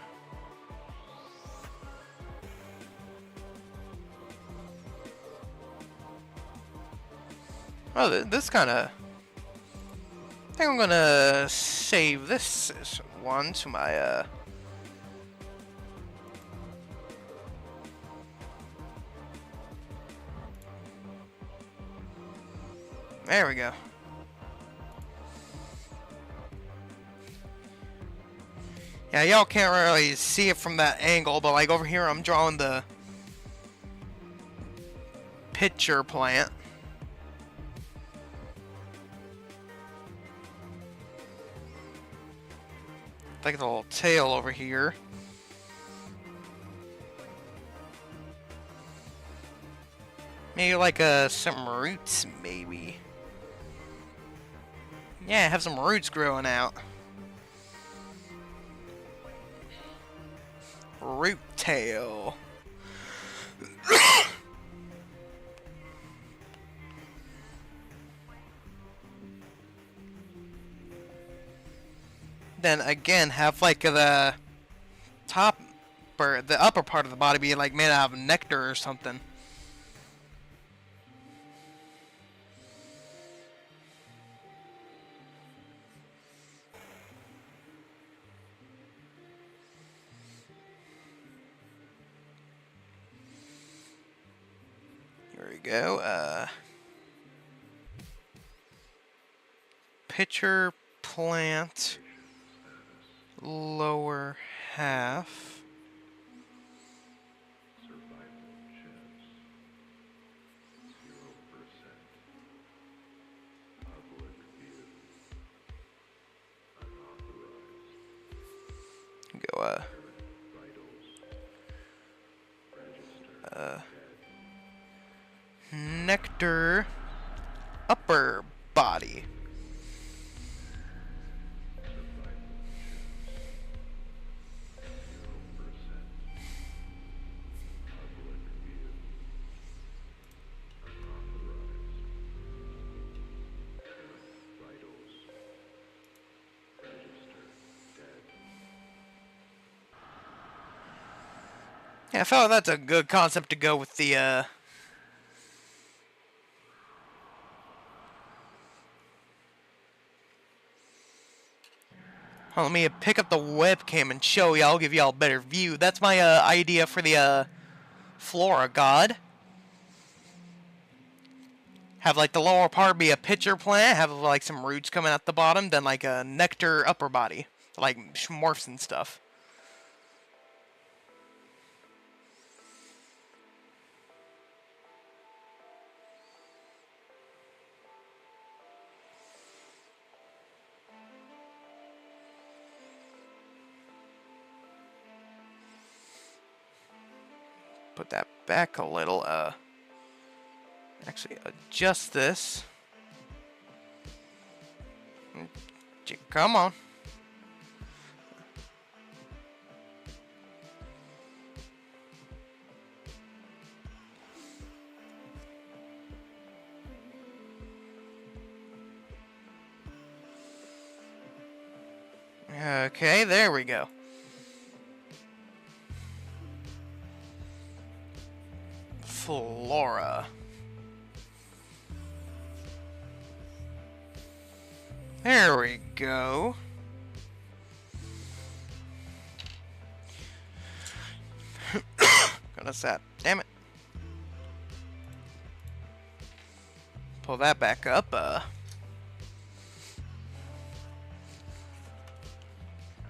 A: Oh, this kind of... I think I'm gonna save this one to my, There we go. Yeah, y'all can't really see it from that angle, but like over here I'm drawing the pitcher plant. Like the little tail over here. Maybe like some roots, maybe. Yeah, have some roots growing out. Root tail. Then again, have like the top or the upper part of the body be like made out of nectar or something. Here we go. Pitcher plant. Lower half. Go nectar upper body. Yeah, I felt like that's a good concept to go with the, Hold on, let me pick up the webcam and show y'all, give y'all a better view. That's my, idea for the, Flora God. Have, like, the lower part be a pitcher plant, have, like, some roots coming out the bottom, then, like, a nectar upper body. Like, morphs and stuff. Put that back a little, actually adjust this. Come on. Okay, there we go. Flora. There we go. Gonna set. Damn it. Pull that back up.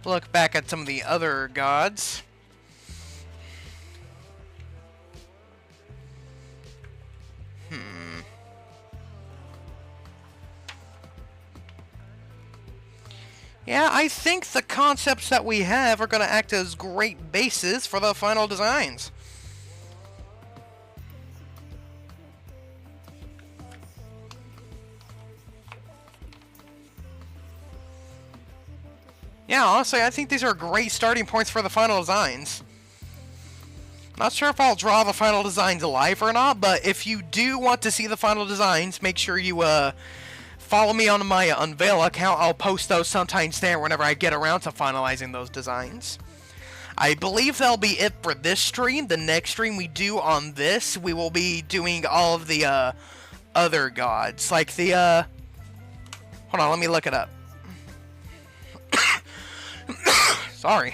A: Look back at some of the other gods. Yeah, I think the concepts that we have are going to act as great bases for the final designs. Yeah, honestly, I think these are great starting points for the final designs. Not sure if I'll draw the final designs live or not, but if you do want to see the final designs, make sure you, follow me on my Unvale account. I'll post those sometimes there whenever I get around to finalizing those designs. I believe that'll be it for this stream. The next stream we do on this, we will be doing all of the, other gods. Like the, hold on, let me look it up. Sorry.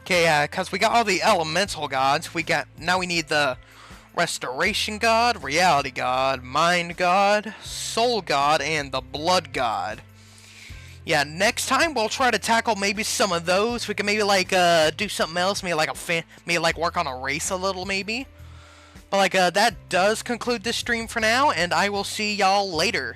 A: Okay, because we got all the elemental gods. Now we need the restoration god, reality god, mind god, soul god, and the blood god. yeah, next time we'll try to tackle maybe some of those. We can maybe like do something else, maybe like maybe like work on a race a little maybe. But like that does conclude this stream for now, and I will see y'all later.